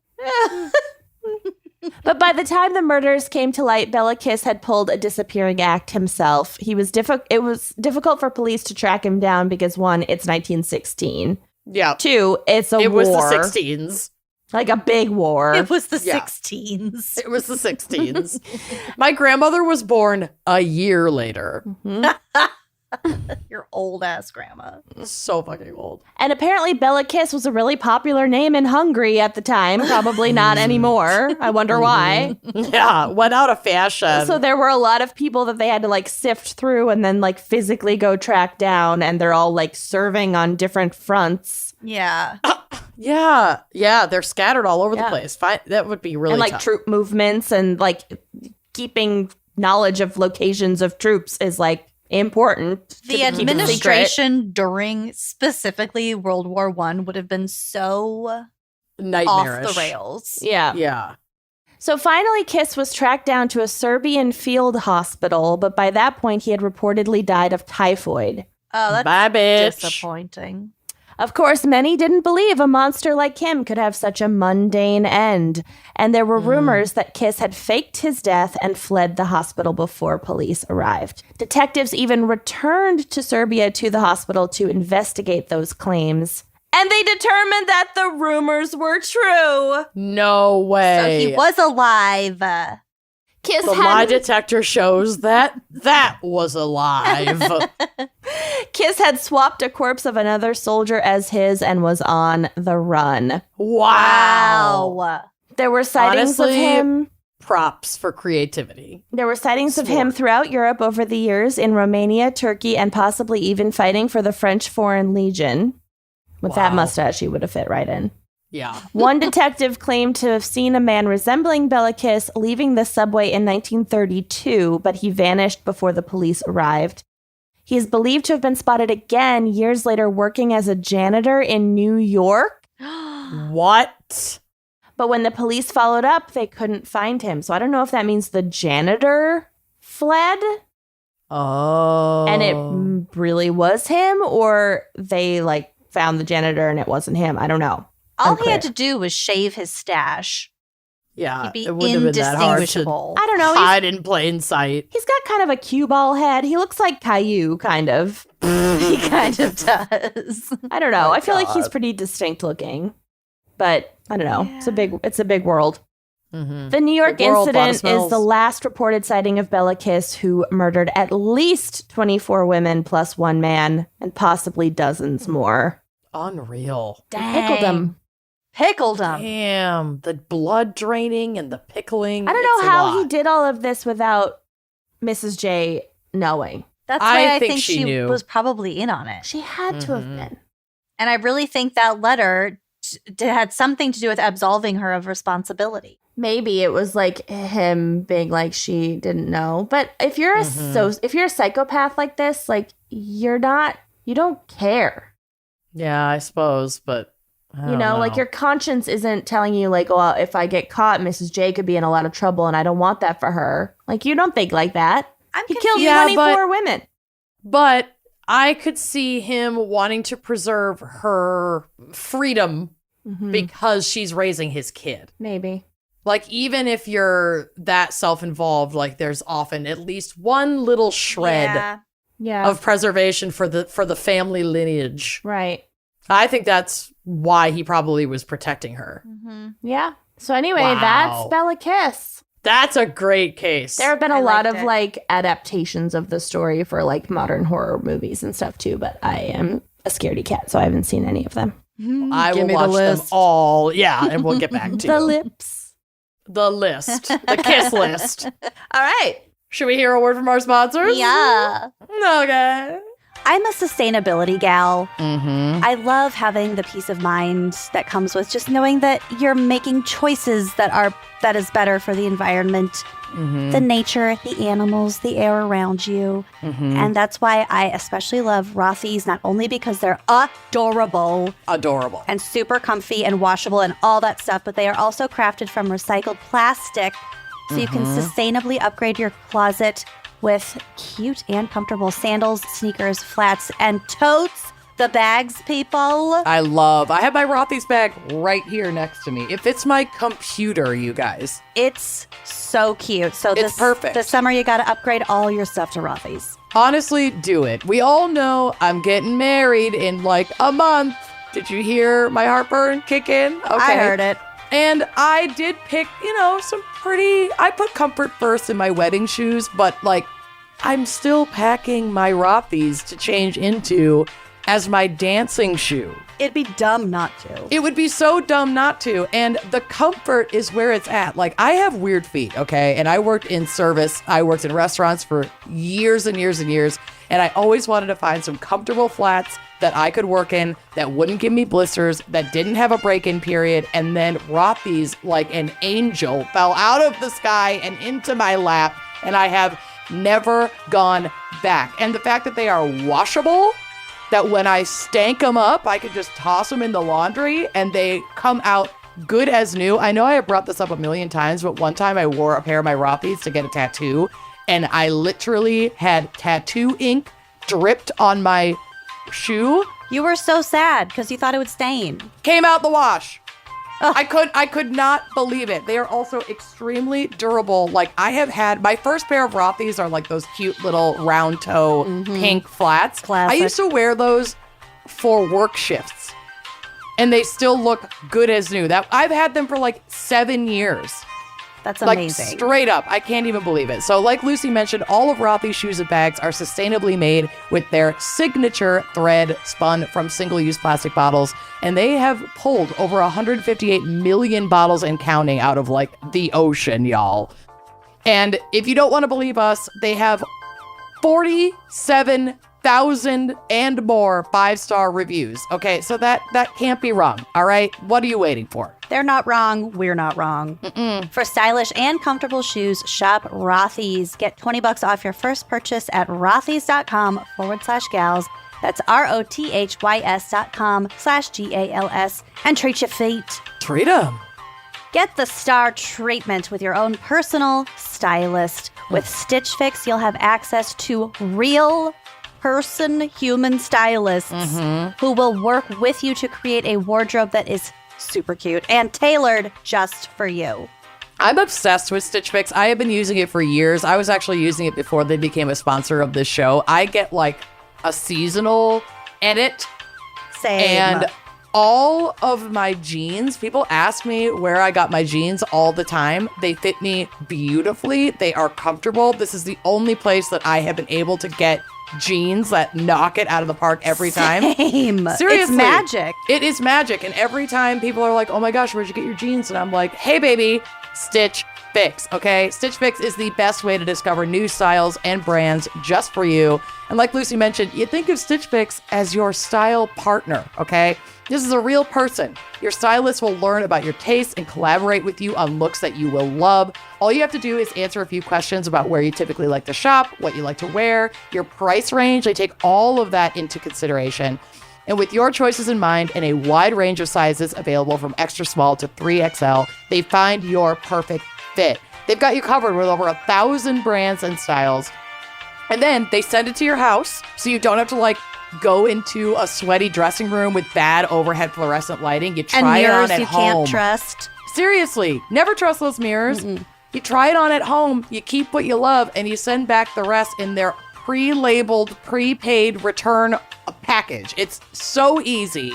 But by the time the murders came to light, Bellakis had pulled a disappearing act himself. It was difficult for police to track him down because 1, it's 1916. Yeah. 2, it's a war. It was the 16s. Like a big war. It was the Yeah. 16s. It was the 16s. My grandmother was born a year later. Your old ass grandma. So fucking old. And apparently Bellakis was a really popular name in Hungary at the time. Probably not anymore. I wonder why. Yeah, went out of fashion. So there were a lot of people that they had to like sift through and then like physically go track down, and they're all like serving on different fronts. Yeah. Yeah, they're scattered all over the Yeah. place. That would be really And like tough. troop movements and like keeping knowledge of locations of troops is like important. to The keep it secret. administration during specifically World War I would have been so off Nightmarish. the rails. Yeah. Yeah. So finally, Kiss was tracked down to a Serbian field hospital, but by that point, he had reportedly died of typhoid. Oh, that's Bye, bitch. disappointing. Of course, many didn't believe a monster like him could have such a mundane end, and there were rumors that Kiss had faked his death and fled the hospital before police arrived. Detectives even returned to Serbia to the hospital to investigate those claims, and they determined that the rumors were true. No way. So he was alive. Kiss The lie detector shows that was alive. Kiss had swapped a corpse of another soldier as his and was on the run. Wow. There were sightings of Honestly, him. Props for creativity. There were sightings of him throughout Europe over the years, in Romania, Turkey, and possibly even fighting for the French Foreign Legion. With that Wow. mustache, he would have fit right in. Yeah. One detective claimed to have seen a man resembling Bellakis leaving the subway in 1932, but he vanished before the police arrived. He is believed to have been spotted again years later working as a janitor in New York. What? But when the police followed up, they couldn't find him. So I don't know if that means the janitor fled Oh. and it really was him, or they like found the janitor and it wasn't him. I don't know. All Unclear. he had to do was shave his stash. Yeah. He'd be it wouldn't have been that hard to indistinguishable. I don't know. hide in plain sight. He's got kind of a cue ball head. He looks like Caillou, kind of. He kind of does. I don't know. My I feel like he's God. pretty distinct looking, but I don't know. Yeah. It's a big world. Mm-hmm. The New York Big world, lot of incident is smells. the last reported sighting of Bellakis, who murdered at least 24 women plus one man, and possibly dozens more. Unreal. Pickled him. Pickled him. Damn. The blood draining and the pickling. I don't It's know a how lot. he did all of this without Mrs. J knowing. That's I why I think think she she knew. was probably in on it. She had to have Mhm. been. And I really think that letter had something to do with absolving her of responsibility. Maybe it was like him being like she didn't know. But if you're if you're a psychopath like this, like you don't care. Yeah, I suppose, but I You don't know, like your conscience isn't telling you like, oh, if I get caught, Mrs. J could be in a lot of trouble and I don't want that for her. Like you don't think like that. I'm He killed confused. Yeah, 24 women. But I could see him wanting to preserve her freedom because she's raising his kid. Maybe. Like, even if you're that self-involved, like there's often at least one little shred Yeah. Yeah. of preservation for the family lineage. Right. I think that's why he probably was protecting her. Yeah. So anyway, Wow. that's Bellakis. That's a great case. There have been a I lot liked of it. like adaptations of the story for like modern horror movies and stuff too, but I am a scaredy cat, so I haven't seen any of them. I Give will me the watch them list. all. Yeah, and we'll get back to The you. lips. The list. The kiss list. All right. Should we hear a word from our sponsors? Yeah. Okay. I'm a sustainability gal. Mm-hmm. I love having the peace of mind that comes with just knowing that you're making choices that is better for the environment, the nature, the animals, the air around you. And that's why I especially love Rothy's, not only because they're adorable and super comfy and washable and all that stuff, but they are also crafted from recycled plastic, so you can sustainably upgrade your closet with cute and comfortable sandals, sneakers, flats, and totes. The bags, people. I have my Rothy's bag right here next to me. It fits my computer, you guys. It's so cute. So It's perfect. This summer, you got to upgrade all your stuff to Rothy's. Honestly, do it. We all know I'm getting married in like a month. Did you hear my heartburn kick in? Okay. I heard it. And I did pick, I put comfort first in my wedding shoes, but like, I'm still packing my Rothy's to change into as my dancing shoe. It'd be dumb not to. It would be so dumb not to. And the comfort is where it's at. Like, I have weird feet, okay? And I worked in service. I worked in restaurants for years and years and years. And I always wanted to find some comfortable flats that I could work in that wouldn't give me blisters, that didn't have a break-in period. And then Rothy's, like an angel, fell out of the sky and into my lap. And I have never gone back. And the fact that they are washable, that when I stank them up, I could just toss them in the laundry and they come out good as new. I know I have brought this up a million times, but one time I wore a pair of my Rothy's to get a tattoo, and I literally had tattoo ink dripped on my shoe. You were so sad because you thought it would stain. Came out the wash. I could not believe it. They are also extremely durable. Like, I have had, my first pair of Rothy's are like those cute little round toe pink flats. Classic. I used to wear those for work shifts, and they still look good as new. I've had them for like 7 years. That's Like, amazing. straight up. I can't even believe it. So like Lucy mentioned, all of Rothy's shoes and bags are sustainably made with their signature thread spun from single-use plastic bottles. And they have pulled over 158 million bottles and counting out of like the ocean, y'all. And if you don't want to believe us, they have 47,000 and more 5-star reviews. Okay, so that can't be wrong. All right, what are you waiting for? They're not wrong. We're not wrong. For stylish and comfortable shoes, shop Rothy's. Get $20 off your first purchase at rothys.com/gals. That's ROTHYS.com/GALS. And treat your feet. Treat 'em. Get the star treatment with your own personal stylist. With Stitch Fix, you'll have access to real human stylists who will work with you to create a wardrobe that is super cute and tailored just for you. I'm obsessed with Stitch Fix. I have been using it for years. I was actually using it before they became a sponsor of this show. I get like a seasonal edit. Same. And all of my jeans, people ask me where I got my jeans all the time. They fit me beautifully. They are comfortable. This is the only place that I have been able to get jeans that knock it out of the park every time. Same. Seriously. It's magic. It is magic. And every time people are like, oh my gosh, where'd you get your jeans? And I'm like, hey, baby, Stitch Fix, okay? Stitch Fix is the best way to discover new styles and brands just for you. And like Lucy mentioned, you think of Stitch Fix as your style partner, okay? This is a real person. Your stylist will learn about your tastes and collaborate with you on looks that you will love. All you have to do is answer a few questions about where you typically like to shop, what you like to wear, your price range. They take all of that into consideration. And with your choices in mind and a wide range of sizes available from extra small to 3XL, they find your perfect fit. They've got you covered with over 1,000 brands and styles. And then they send it to your house so you don't have to like go into a sweaty dressing room with bad overhead fluorescent lighting. You try it on at home. And mirrors you can't trust. Seriously, never trust those mirrors. You try it on at home, you keep what you love, and you send back the rest in their pre-labeled, prepaid return package. It's so easy.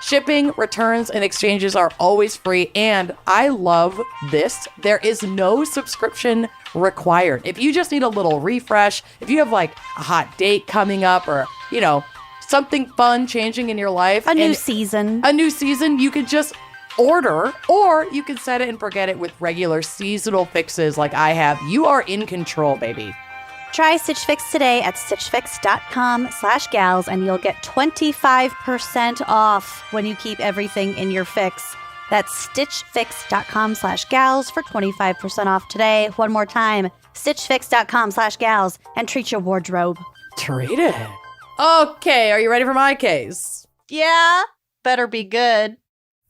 Shipping, returns, and exchanges are always free, and I love this. There is no subscription required. If you just need a little refresh, if you have like a hot date coming up or, you know, something fun changing in your life. A new season, you could just order, or you can set it and forget it with regular seasonal fixes like I have. You are in control, baby. Try Stitch Fix today at stitchfix.com/gals and you'll get 25% off when you keep everything in your fix. That's stitchfix.com/gals for 25% off today. One more time, stitchfix.com/gals and treat your wardrobe. Treat it. Okay, are you ready for my case? Yeah, better be good.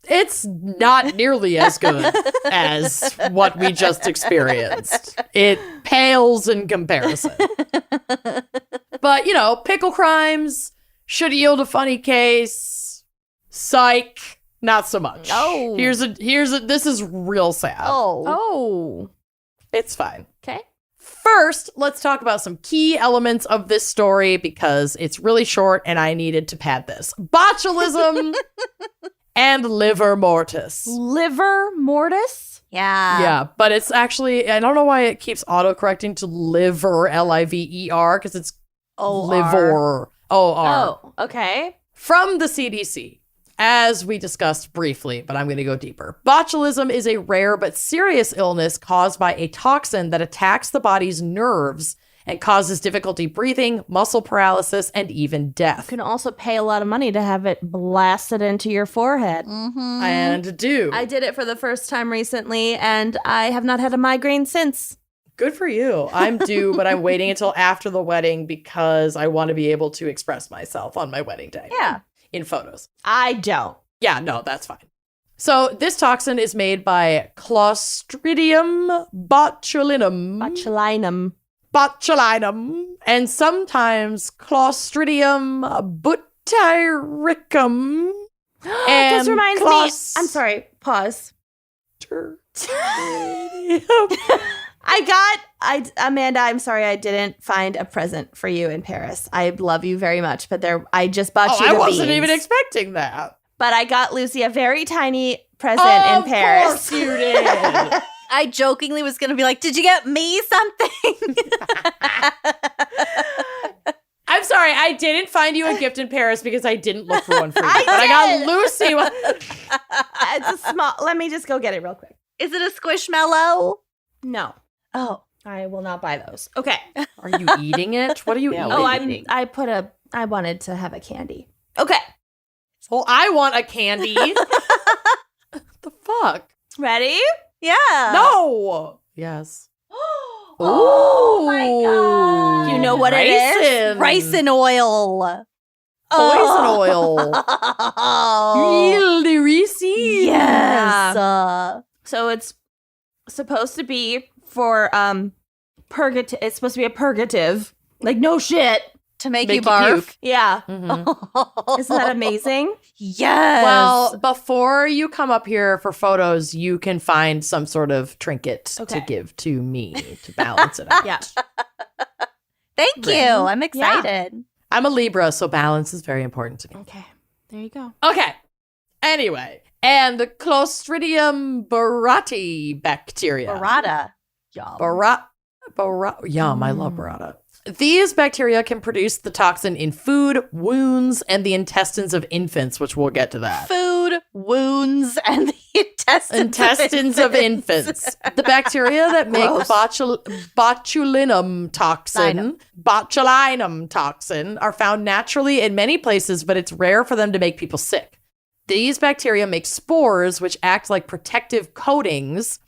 It's not nearly as good as what we just experienced. It pales in comparison. But, Pickle Crimes should yield a funny case. Psych, not so much. Oh. This is real sad. Oh. It's fine. Okay. First, let's talk about some key elements of this story because it's really short and I needed to pad this. Botulism and liver mortis. Liver mortis? Yeah. Yeah, but it's actually, I don't know why it keeps autocorrecting to liver, Liver, because it's liver, O-R. Oh, okay. From the CDC, as we discussed briefly, but I'm going to go deeper. Botulism is a rare but serious illness caused by a toxin that attacks the body's nerves and causes difficulty breathing, muscle paralysis, and even You death. can also pay a lot of money to have it blasted into your forehead. Mm-hmm. And do. I did it for the first time recently, and I have not had a migraine since. Good for you. I'm due, but I'm waiting until after the wedding because I want to be able to express myself on my wedding day. Yeah. In photos. I don't. Yeah, no, that's fine. So this toxin is made by Clostridium botulinum. Botulinum, and sometimes Clostridium butyricum. This reminds me. I'm sorry. Pause. Amanda, I'm sorry I didn't find a present for you in Paris. I love you very much, but I just bought you the I wasn't beans. even expecting that. But I got Lucy a very tiny present in Paris. Of course you did. I jokingly was going to be like, did you get me something? I'm sorry, I didn't find you a gift in Paris because I didn't look for one for you. But I got Lucy one. It's a small. Let me just go get it real quick. Is it a squishmallow? No, Oh. I will not buy those. Okay. Are you eating it? What are you eating? I wanted to have a candy. Okay. Well, I want a candy. What the fuck? Ready? Yeah. No. Yes. Oh my God. You know what it is? Ricin oil. Poison oil. Oh. Really receive. Yes. So it's supposed to be for purgative. It's supposed to be a purgative. Like no shit. To make Make you you barf. puke. Yeah. Mhm. Isn't that amazing? Yes. Well, before you come up here for photos, you can find some sort of trinket to give to me to balance it out. Yeah. thank you. I'm excited. I'm a Libra, so balance is very important to me. Okay. There you go. Okay. Anyway, and the Clostridium burrati bacteria. Burrata. Yum. Yum, I love burrata. These bacteria can produce the toxin in food, wounds, and the intestines of infants, which we'll get to that. Food, wounds, and the intestines Of infants. The bacteria that make botulinum toxin are found naturally in many places, but it's rare for them to make people sick. These bacteria make spores, which act like protective coatings,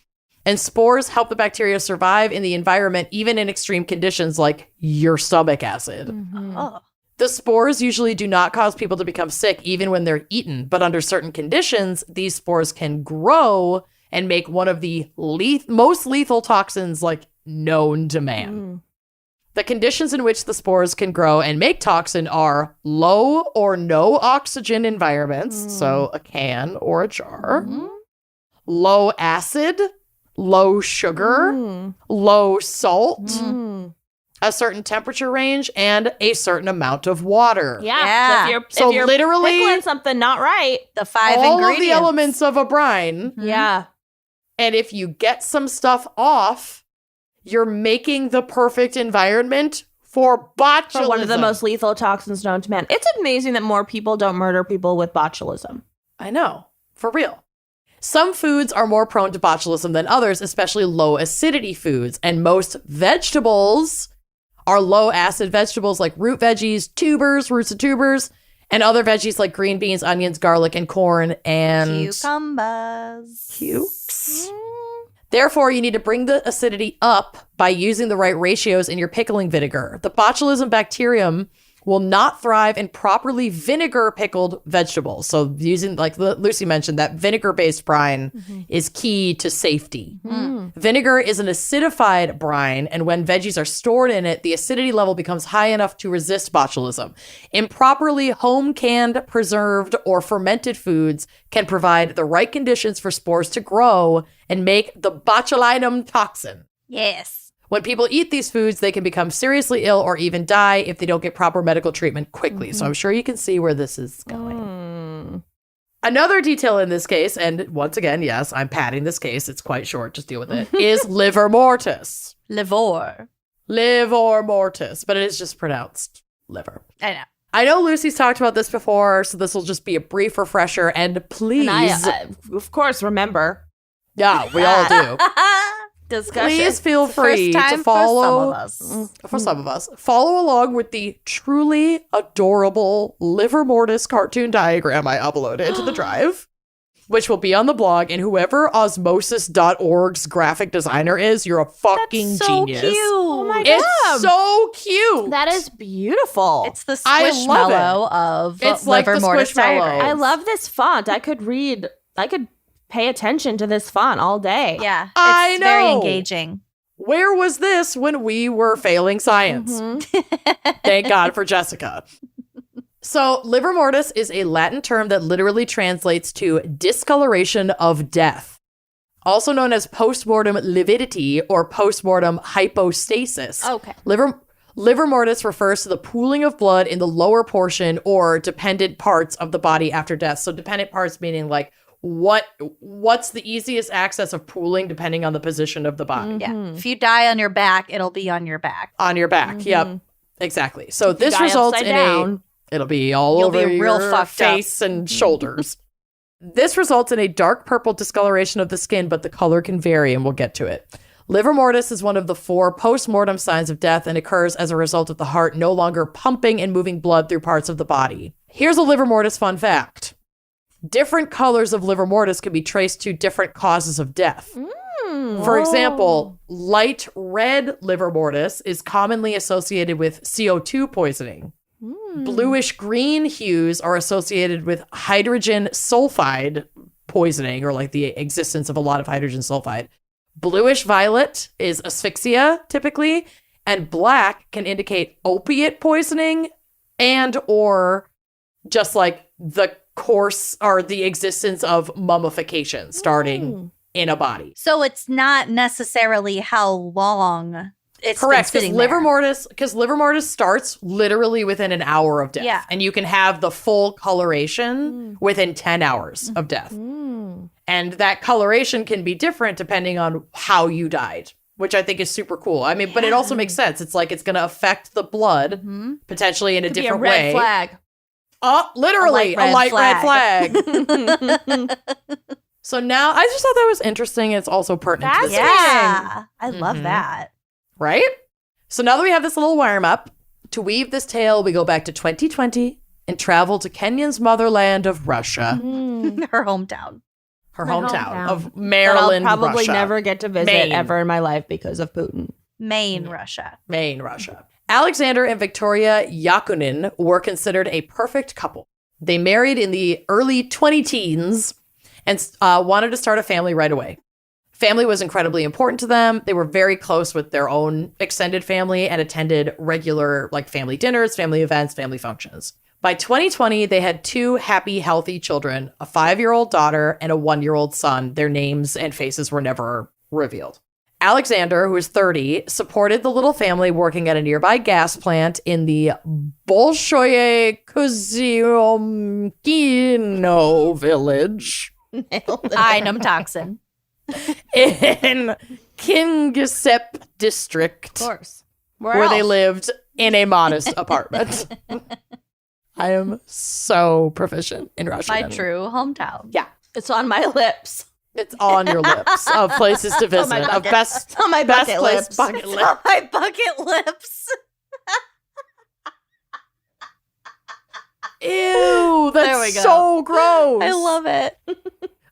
and spores help the bacteria survive in the environment, even in extreme conditions like your stomach acid. Oh. The spores usually do not cause people to become sick even when they're eaten, but under certain conditions, these spores can grow and make one of the most lethal toxins known to man. The conditions in which the spores can grow and make toxin are low or no oxygen environments, so a can or a jar, low acid, low sugar, low salt, a certain temperature range, and a certain amount of water. Yeah. Yeah. So if you're literally pickling something not right. The 5 all ingredients. of the elements of a brine. Yeah. And if you get some stuff off, you're making the perfect environment for botulism. For one of the most lethal toxins known to man. It's amazing that more people don't murder people with botulism. I know, for real. Some foods are more prone to botulism than others, especially low acidity foods, and most vegetables are low acid vegetables like root veggies, tubers, roots of tubers, and other veggies like green beans, onions, garlic, and corn, and Cucumbers. cukes. Therefore, you need to bring the acidity up by using the right ratios in your pickling vinegar. The botulism bacterium will not thrive in properly vinegar pickled vegetables. So using, like Lucy mentioned, that vinegar-based brine is key to safety. Vinegar is an acidified brine, and when veggies are stored in it, the acidity level becomes high enough to resist botulism. Improperly home-canned, preserved, or fermented foods can provide the right conditions for spores to grow and make the botulinum toxin. Yes. When people eat these foods, they can become seriously ill or even die if they don't get proper medical treatment quickly. So I'm sure you can see where this is going. Another detail in this case, and once again, yes, I'm padding this case. It's quite short. Just deal with it. Is livor mortis. Livor. Livor mortis. But it is just pronounced liver. I know. I know Lucy's talked about this before, so this will just be a brief refresher. And please. And I of course, remember. Yeah, we all do. Discussion. Please feel free to follow for some of us. Follow along with the truly adorable livor mortis cartoon diagram I uploaded to the drive, which will be on the blog. And whoever osmosis.org's graphic designer is, you're a fucking so genius. Cute. Oh my God. It's so cute. That is beautiful. It's the I love squishmallow of It's like liver the mortis Squishmallow. diagram. I love this font. I could pay attention to this font all day. Yeah, it's I very know. engaging. Where was this when we were failing science? Thank God for Jessica. So, livor mortis is a Latin term that literally translates to discoloration of death, also known as postmortem lividity or postmortem hypostasis. Okay. Livor mortis refers to the pooling of blood in the lower portion or dependent parts of the body after death. So, dependent parts meaning like what's the easiest access of pooling depending on the position of the body. Yeah. If you die on your back, it'll be on your back. On your back. Yep. Exactly. So this die results upside in down. it'll be all You'll over be real your fucked up. face and shoulders. This results in a dark purple discoloration of the skin, but the color can vary, and we'll get to it. Livor mortis is one of the 4 post-mortem signs of death and occurs as a result of the heart no longer pumping and moving blood through parts of the body. Here's a livor mortis fun fact. Different colors of livor mortis can be traced to different causes of death. For example, light red livor mortis is commonly associated with CO2 poisoning. Bluish green hues are associated with hydrogen sulfide poisoning, or like the existence of a lot of hydrogen sulfide. Bluish violet is asphyxia typically, and black can indicate opiate poisoning and or just like the course or the existence of mummification starting in a body. So it's not necessarily how long it's Correct, been because sitting livor mortis starts literally within an hour of death. Yeah. And you can have the full coloration within 10 hours of death. And that coloration can be different depending on how you died, which I think is super cool. I mean, but it also makes sense. It's like it's going to affect the blood potentially in a Could be different a red way. flag. Literally, a light red flag. So now I just thought that was interesting. It's also pertinent to this case, Yeah. I love that. right? So now that we have this little warm up, to weave this tale, we go back to 2020 and travel to Kenyan's motherland of Russia, Her hometown. her My hometown hometown. of That Maryland, I'll probably Russia. never get to visit Maine. ever in my life because of Putin. Maine, Russia. Maine, Russia. Alexander and Victoria Yakunin were considered a perfect couple. They married in the early 20-teens and wanted to start a family right away. Family was incredibly important to them. They were very close with their own extended family and attended regular like family dinners, family events, family functions. By 2020, they had 2 happy, healthy children, a 5-year-old daughter and a 1-year-old son. Their names and faces were never revealed. Alexander, who was 30, supported the little family working at a nearby gas plant in the Bolshoye Kuzyomkino village Inum toxin. in Kingisepp district, Of course. where they lived in a modest apartment. I am so proficient in Russian. My true hometown. Yeah. It's on my lips. It's on your lips of places to my visit, of bucket. best, It's on my best bucket place lips. bucket list. My bucket lips. Ew, There we that's go. so gross. I love it.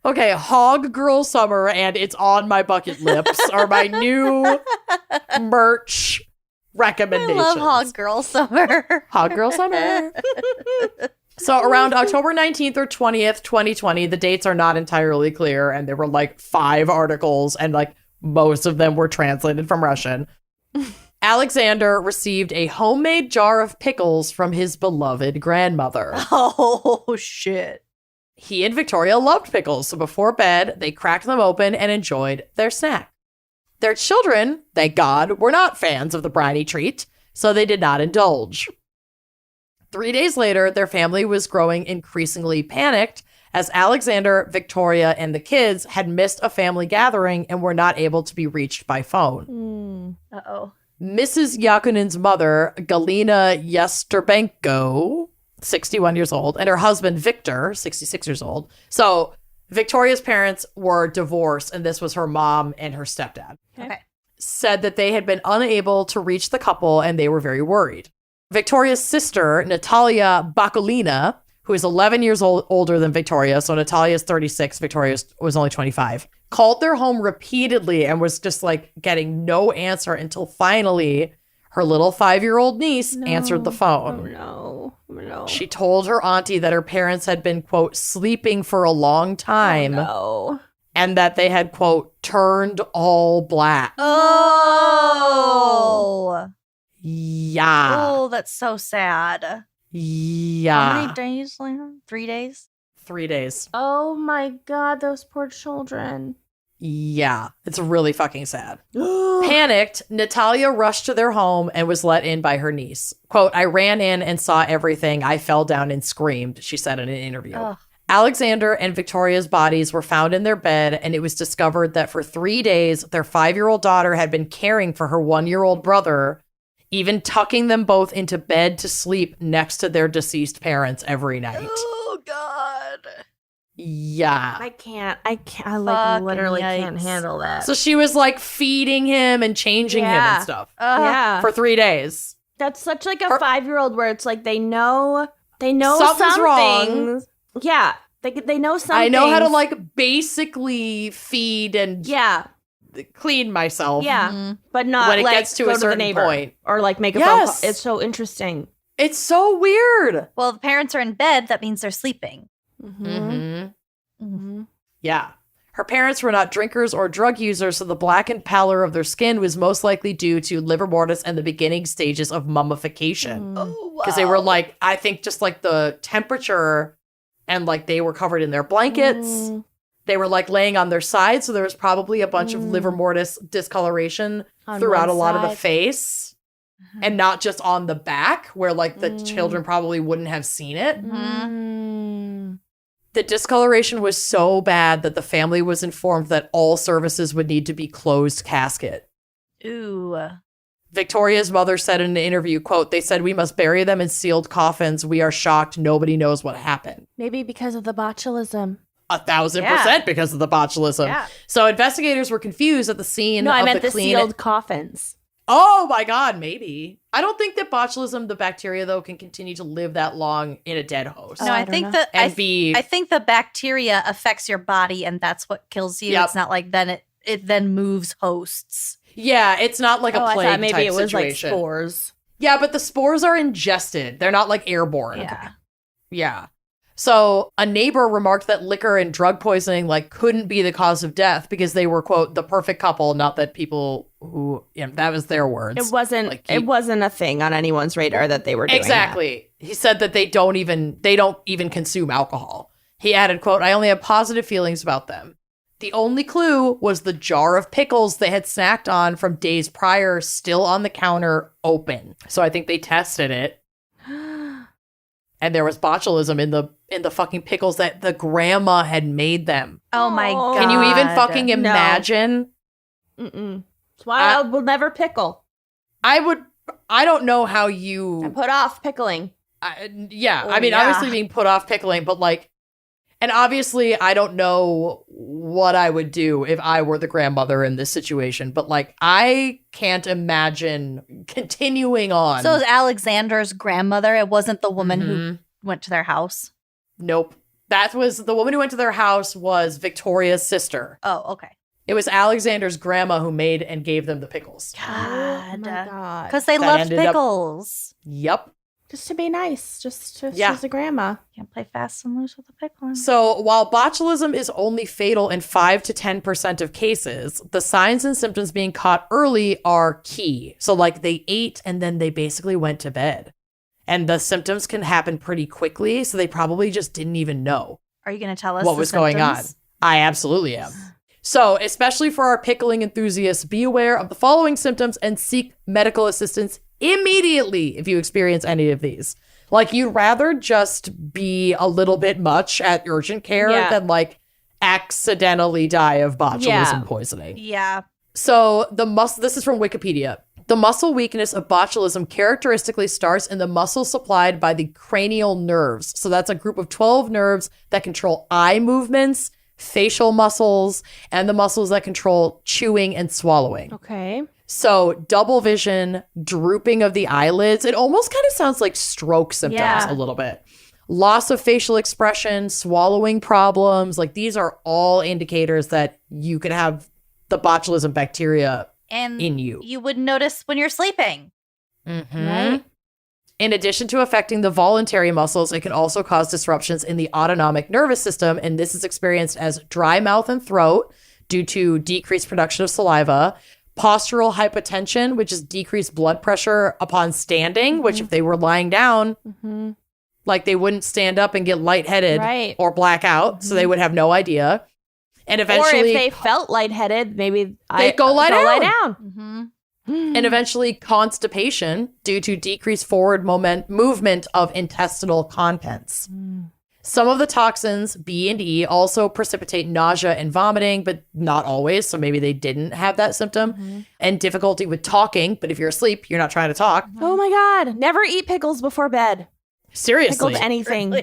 Okay, Hog Girl Summer and It's on My Bucket Lips are my new merch I recommendations. love Hog Girl Summer. Hog Girl Summer. So around October 19th or 20th, 2020, the dates are not entirely clear, and there were like 5 articles, and like most of them were translated from Russian. Alexander received a homemade jar of pickles from his beloved grandmother. Oh, shit. He and Victoria loved pickles, so before bed, they cracked them open and enjoyed their snack. Their children, thank God, were not fans of the briny treat, so they did not indulge. 3 days later, their family was growing increasingly panicked as Alexander, Victoria, and the kids had missed a family gathering and were not able to be reached by phone. Uh-oh. Mrs. Yakunin's mother, Galina Yesterbenko, 61 years old, and her husband, Victor, 66 years old. So Victoria's parents were divorced, and this was her mom and her stepdad. Okay. Said that they had been unable to reach the couple, and they were very worried. Victoria's sister, Natalia Bakulina, who is 11 years older than Victoria, so Natalia is 36, Victoria was only 25, called their home repeatedly and was just like getting no answer until finally her little 5-year-old niece answered the phone. No. She told her auntie that her parents had been, quote, sleeping for a long time and that they had, quote, turned all black. Oh. Yeah. Oh, that's so sad. Yeah. How many days later? 3 days? 3 days. Oh my God, those poor children. Yeah. It's really fucking sad. Panicked, Natalia rushed to their home and was let in by her niece. Quote, I ran in and saw everything. I fell down and screamed, she said in an interview. Ugh. Alexander and Victoria's bodies were found in their bed, and it was discovered that for 3 days, their 5-year-old daughter had been caring for her 1-year-old brother, even tucking them both into bed to sleep next to their deceased parents every night. Oh, God. Yeah. I can't. I like Fucking literally can't yikes. handle that. So she was like feeding him and changing him Yeah. and stuff yeah. for 3 days. That's such like a Her- 5-year-old where it's like they know Something's some wrong. things. Yeah. They know some I know how to things. like basically feed and Yeah. clean myself. Yeah. Mhm. But not When it like gets to go a the certain neighbor point. or like make a phone call. Yes. It's so interesting. It's so weird. Well, if parents are in bed, that means they're sleeping. Mm-hmm. Yeah. Her parents were not drinkers or drug users, so the blackened pallor of their skin was most likely due to livor mortis and the beginning stages of mummification. Oh, Because they were like, I think just like the temperature and like they were covered in their blankets. They were like laying on their side, so there was probably a bunch of livor mortis discoloration On throughout a one lot of the side. face. And not just on the back, where like the children probably wouldn't have seen it. The discoloration was so bad that the family was informed that all services would need to be closed casket. Ooh. Victoria's mother said in an interview, quote, they said, we must bury them in sealed coffins. We are shocked. Nobody knows what happened. Maybe because of the botulism. 1,000% because of the botulism. Yeah. So investigators were confused at the scene No, of I meant the the clean. sealed coffins. Oh my God, maybe. I don't think that botulism, the bacteria, though, can continue to live that long in a dead host. Oh, No, I I don't think know. that And be I think the bacteria affects your body, and that's what kills you. Yep. It's not like then it then moves hosts. yeah, it's not like a I plague thought maybe type it was situation. like spores. Yeah, but the spores are ingested. They're not like airborne. Yeah. Yeah. So a neighbor remarked that liquor and drug poisoning like couldn't be the cause of death because they were, quote, the perfect couple. Not that people who, that was their words. It wasn't. Like, It wasn't a thing on anyone's radar that they were doing Exactly. He said that they don't even consume alcohol. He added, quote, I only have positive feelings about them. The only clue was the jar of pickles they had snacked on from days prior, still on the counter, open. So I think they tested it. And there was botulism in the fucking pickles that the grandma had made them. Oh my Oh. god. Can you even fucking No. imagine? That's why I will never pickle. I don't know how I you, put off pickling. I mean, yeah. obviously being put off pickling, but like, and obviously I don't know what I would do if I were the grandmother in this situation, but like, I can't imagine continuing on. So it was Alexander's grandmother. It wasn't the woman Mhm. went to their house? Nope. That was the woman who went to their house was Victoria's sister. Oh, okay. It was Alexander's grandma who made and gave them the pickles. Oh my God. Because they That loved ended up- pickles. Yep. Just to be nice. Just Yeah. as a grandma. Can't play fast and loose with the pickling. So while botulism is only fatal in 5 to 10% of cases, the signs and symptoms being caught early are key. So like they ate and then they basically went to bed. And the symptoms can happen pretty quickly, so they probably just didn't even know Are you going to tell us what the was going on. symptoms? I absolutely am. So, especially for our pickling enthusiasts, be aware of the following symptoms and seek medical assistance immediately if you experience any of these. Like, you'd rather just be a little bit much at urgent care Yeah. than like accidentally die of botulism Yeah. poisoning. Yeah. So this is from Wikipedia. The muscle weakness of botulism characteristically starts in the muscles supplied by the cranial nerves. So that's a group of 12 nerves that control eye movements, facial muscles, and the muscles that control chewing and swallowing. Okay. So double vision, drooping of the eyelids. It almost kind of sounds like stroke symptoms Yeah. a little bit. Loss of facial expression, swallowing problems. Like these are all indicators that you could have the botulism bacteria And in you. you would notice when you're sleeping. Mhm. Right. In addition to affecting the voluntary muscles, it can also cause disruptions in the autonomic nervous system. And this is experienced as dry mouth and throat due to decreased production of saliva, postural hypotension, which is decreased blood pressure upon standing, which if they were lying down, Mm-hmm. like they wouldn't stand up and get lightheaded Right. or black out. So they would have no idea. And Or eventually, if they felt lightheaded, maybe They'd go lie lie down. down. and eventually constipation due to decreased forward movement of intestinal contents. Some of the toxins, B and E, also precipitate nausea and vomiting, but not always. So maybe they didn't have that symptom. And difficulty with talking. But if you're asleep, you're not trying to talk. Oh my God. Never eat pickles before bed. Seriously. Pickled anything.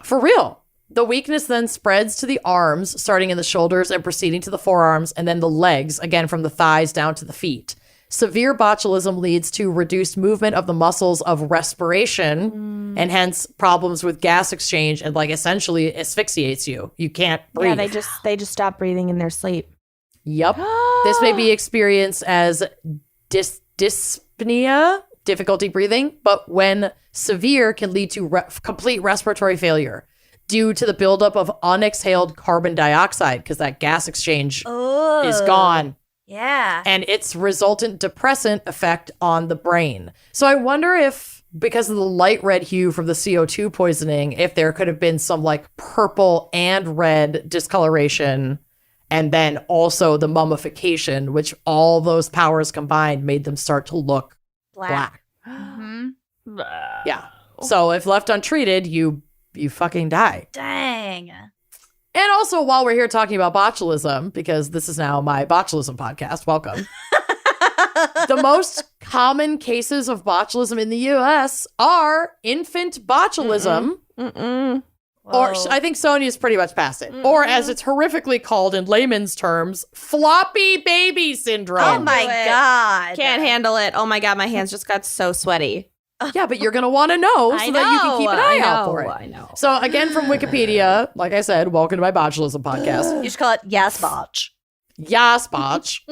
For real. The weakness then spreads to the arms, starting in the shoulders and proceeding to the forearms, and then the legs, again from the thighs down to the feet. Severe botulism leads to reduced movement of the muscles of respiration and hence problems with gas exchange and like essentially asphyxiates you. You can't breathe. Yeah, they just stop breathing in their sleep. Yep. This may be experienced as dyspnea, difficulty breathing, but when severe can lead to complete respiratory failure due to the buildup of unexhaled carbon dioxide because that gas exchange Oh. is gone. Yeah. And its resultant depressant effect on the brain. So I wonder if, because of the light red hue from the CO2 poisoning, if there could have been some like purple and red discoloration, and then also the mummification, which all those powers combined made them start to look black. Mhm. Yeah. So if left untreated, you fucking die. Dang. And also, while we're here talking about botulism, because this is now my botulism podcast, welcome. The most common cases of botulism in the U.S. are infant botulism, Mm-mm. or Whoa. I think Sonia's pretty much past it, or as it's horrifically called in layman's terms, floppy baby syndrome. Oh my Do it. God. Can't handle it. Oh my God, my hands just got so sweaty. Yeah, but you're going to want to know so that you can keep an eye out for it. I know. So again, from Wikipedia, like I said, welcome to my botulism podcast. You just call it Yes Botch. Yas, botch.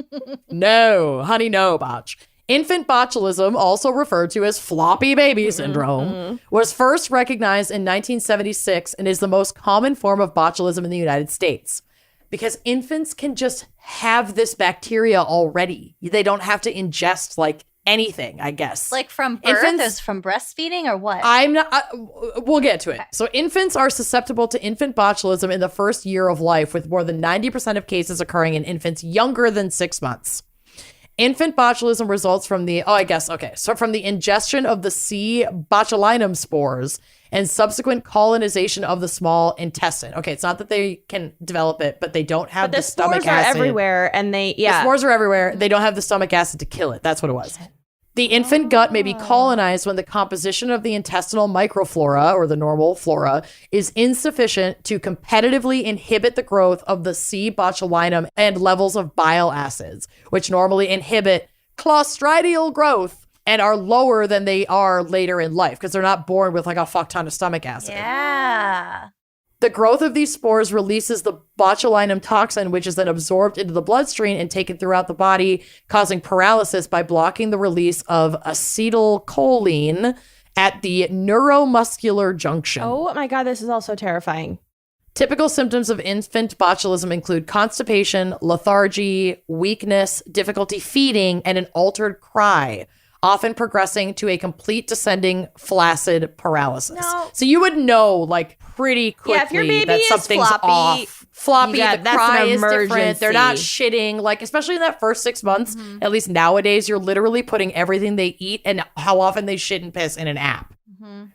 No, honey, no, botch. Infant botulism, also referred to as floppy baby syndrome, was first recognized in 1976 and is the most common form of botulism in the United States. Because infants can just have this bacteria already. They don't have to ingest like anything, I guess. Like from birth, Infants- is from breastfeeding or what? I'm not, we'll get to it. So infants are susceptible to infant botulism in the first year of life, with more than 90% of cases occurring in infants younger than 6 months. Infant botulism results from from the ingestion of the C. botulinum spores and subsequent colonization of the small intestine. Okay, it's not that they can develop it, but they don't have But the stomach spores are acid. everywhere, and they The spores are everywhere. They don't have the stomach acid to kill it. That's what it was. The infant gut may be colonized when the composition of the intestinal microflora, or the normal flora, is insufficient to competitively inhibit the growth of the C. botulinum and levels of bile acids, which normally inhibit clostridial growth and are lower than they are later in life because they're not born with like a fuck ton of stomach acid. Yeah. The growth of these spores releases the botulinum toxin, which is then absorbed into the bloodstream and taken throughout the body, causing paralysis by blocking the release of acetylcholine at the neuromuscular junction. Oh my God, this is also terrifying. Typical symptoms of infant botulism include constipation, lethargy, weakness, difficulty feeding, and an altered cry, often progressing to a complete descending flaccid paralysis. No. So you would know like pretty quickly Yeah, if your baby that is something's floppy, off. Floppy, you got- the that's cry an is different. They're not emergency. shitting. Like, especially in that first 6 months, at least nowadays, you're literally putting everything they eat and how often they shit and piss in an app.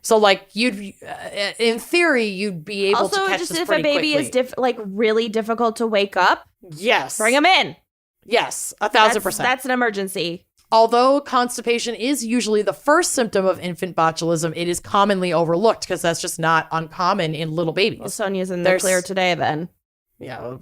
So, like, you'd, in theory, you'd be able Also, to catch just this if a pretty baby quickly. is really difficult to wake up, Yes. bring them in. Yes, 1,000%. That's an emergency. Although constipation is usually the first symptom of infant botulism, it is commonly overlooked because that's just not uncommon in little babies. Well, Sonia's in the There's- clear today then. Yeah,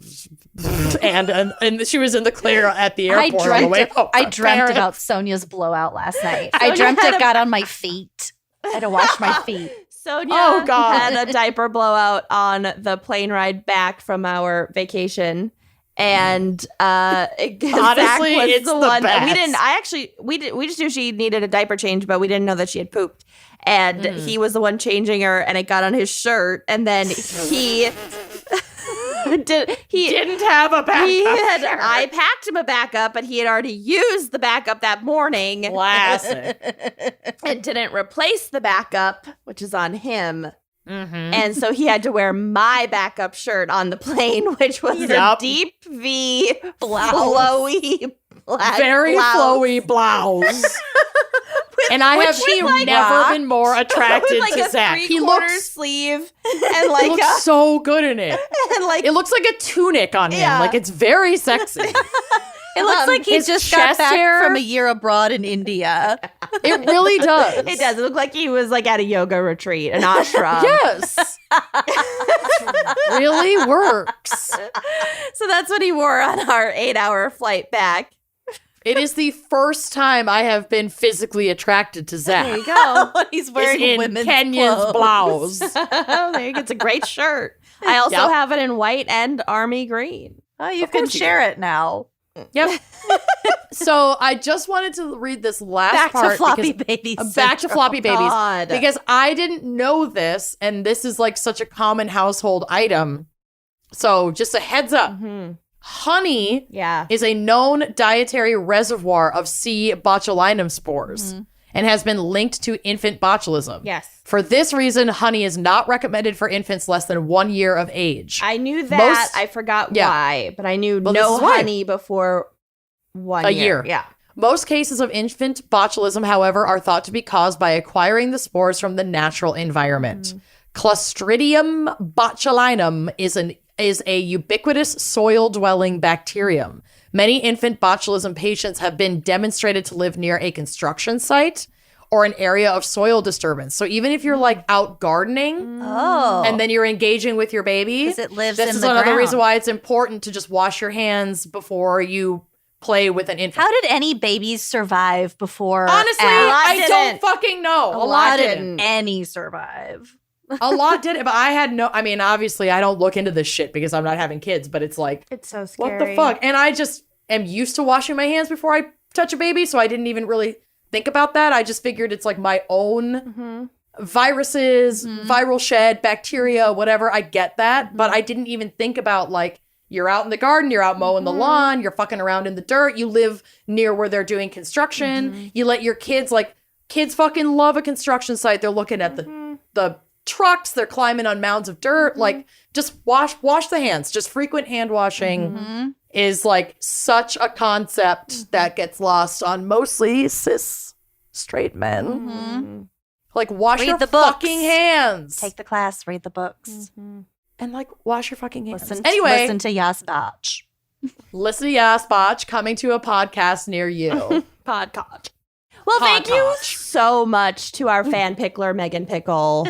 and she was in the clear at the airport on the way home. I dreamt Parent. about Sonia's blowout last night. I Sonia dreamt had it a- got on my feet. I had to wash my feet. Sonia Oh, God. had a diaper blowout on the plane ride back from our vacation. And Zach Honestly, was it's the the one best. we just knew she needed a diaper change, but we didn't know that she had pooped. And he was the one changing her, and it got on his shirt, and then he Didn't have a backup. I packed him a backup, but he had already used the backup that morning Classic. and didn't replace the backup, which is on him. Mm-hmm. And so he had to wear my backup shirt on the plane, which was a Yup. deep V Blouse. flowy black Very blouse. flowy blouse. And I have like never rocked. been more attracted With like to a Zach. He three-quarter looks, sleeve and he like looks so good in it. and like It looks like a tunic on him. Yeah. Like it's very sexy. It looks like he his just got chest back hair- from a year abroad in India. It really does. it does. It look like he was like at a yoga retreat, an ashram. Yes. Really works. So that's what he wore on our 8-hour flight back. It is the first time I have been physically attracted to Zach. There you go. He's Is wearing in women's Kenya's clothes. blouse. There you go. It's a great shirt. I also Yep. have it in white and army green. Oh, you Of can course you share it now. Yep. So I just wanted to read this last Back part to floppy because- babies. back to floppy babies God. because I didn't know this, and this is like such a common household item. So just a heads up, honey Yeah. is a known dietary reservoir of C. botulinum spores and has been linked to infant botulism. Yes. For this reason, honey is not recommended for infants less than 1 year of age. I knew that. Most- I forgot Yeah. why, but I knew Well, this no is why. honey before 1 A year. year. Yeah. Most cases of infant botulism, however, are thought to be caused by acquiring the spores from the natural environment. Clostridium botulinum is a ubiquitous soil-dwelling bacterium. Many infant botulism patients have been demonstrated to live near a construction site or an area of soil disturbance. So even if you're like out gardening Oh. and then you're engaging with your baby, 'Cause it lives this in is the another ground. reason why it's important to just wash your hands before you play with an infant. How did any babies survive before? Honestly, A lot I didn't. don't fucking know. A lot lot didn't. didn't. any survive? A lot did, but I had no. I mean, obviously, I don't look into this shit because I'm not having kids. But it's like, It's so what scary. the fuck? And I just am used to washing my hands before I touch a baby, so I didn't even really think about that. I just figured it's like my own viruses, viral shed, bacteria, whatever. I get that, but I didn't even think about like you're out in the garden, you're out mowing the lawn, you're fucking around in the dirt, you live near where they're doing construction. You let your kids kids fucking love a construction site. They're looking at the trucks, they're climbing on mounds of dirt. Like just wash the hands. Just frequent hand washing is like such a concept that gets lost on mostly cis straight men. Like wash Read your the books. fucking hands. Take the class, read the books. And like wash your fucking hands. Listen, Anyway, listen to Yas listen to Yasbach coming to a podcast near you. Podcast. Well, Hot thank you touch. so much to our fan pickler, Megan Pickle.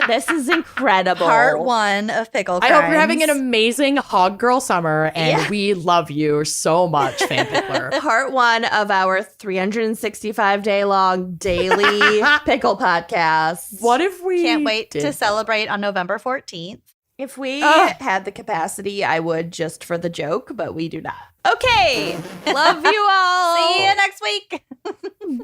This is incredible. Part 1 of Pickle I Crimes. hope you're having an amazing hog girl summer, and we love you so much, Fan Pickler. Part 1 of our 365-day long daily pickle podcast. What if we Can't wait did to celebrate on November 14th. If we had the capacity, I would just for the joke, but we do not. Okay. Love you all. See you next week.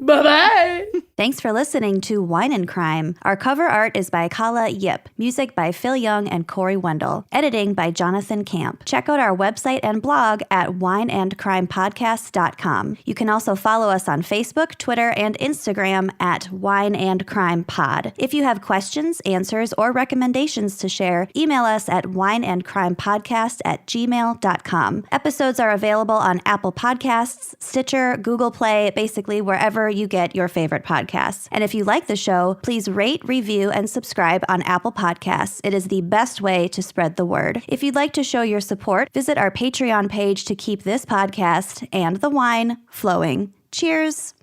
Bye-bye. Thanks for listening to Wine and Crime. Our cover art is by Kala Yip, music by Phil Young and Corey Wendell, editing by Jonathan Camp. Check out our website and blog at wineandcrimepodcast.com. You can also follow us on Facebook, Twitter, and Instagram at Wine and Crime Pod. If you have questions, answers, or recommendations to share, email us at wineandcrimepodcast@gmail.com. Episodes are available on Apple Podcasts, Stitcher, Google Play, basically wherever you get your favorite podcasts. And if you like the show, please rate, review, and subscribe on Apple Podcasts. It is the best way to spread the word. If you'd like to show your support, visit our Patreon page to keep this podcast and the wine flowing. Cheers!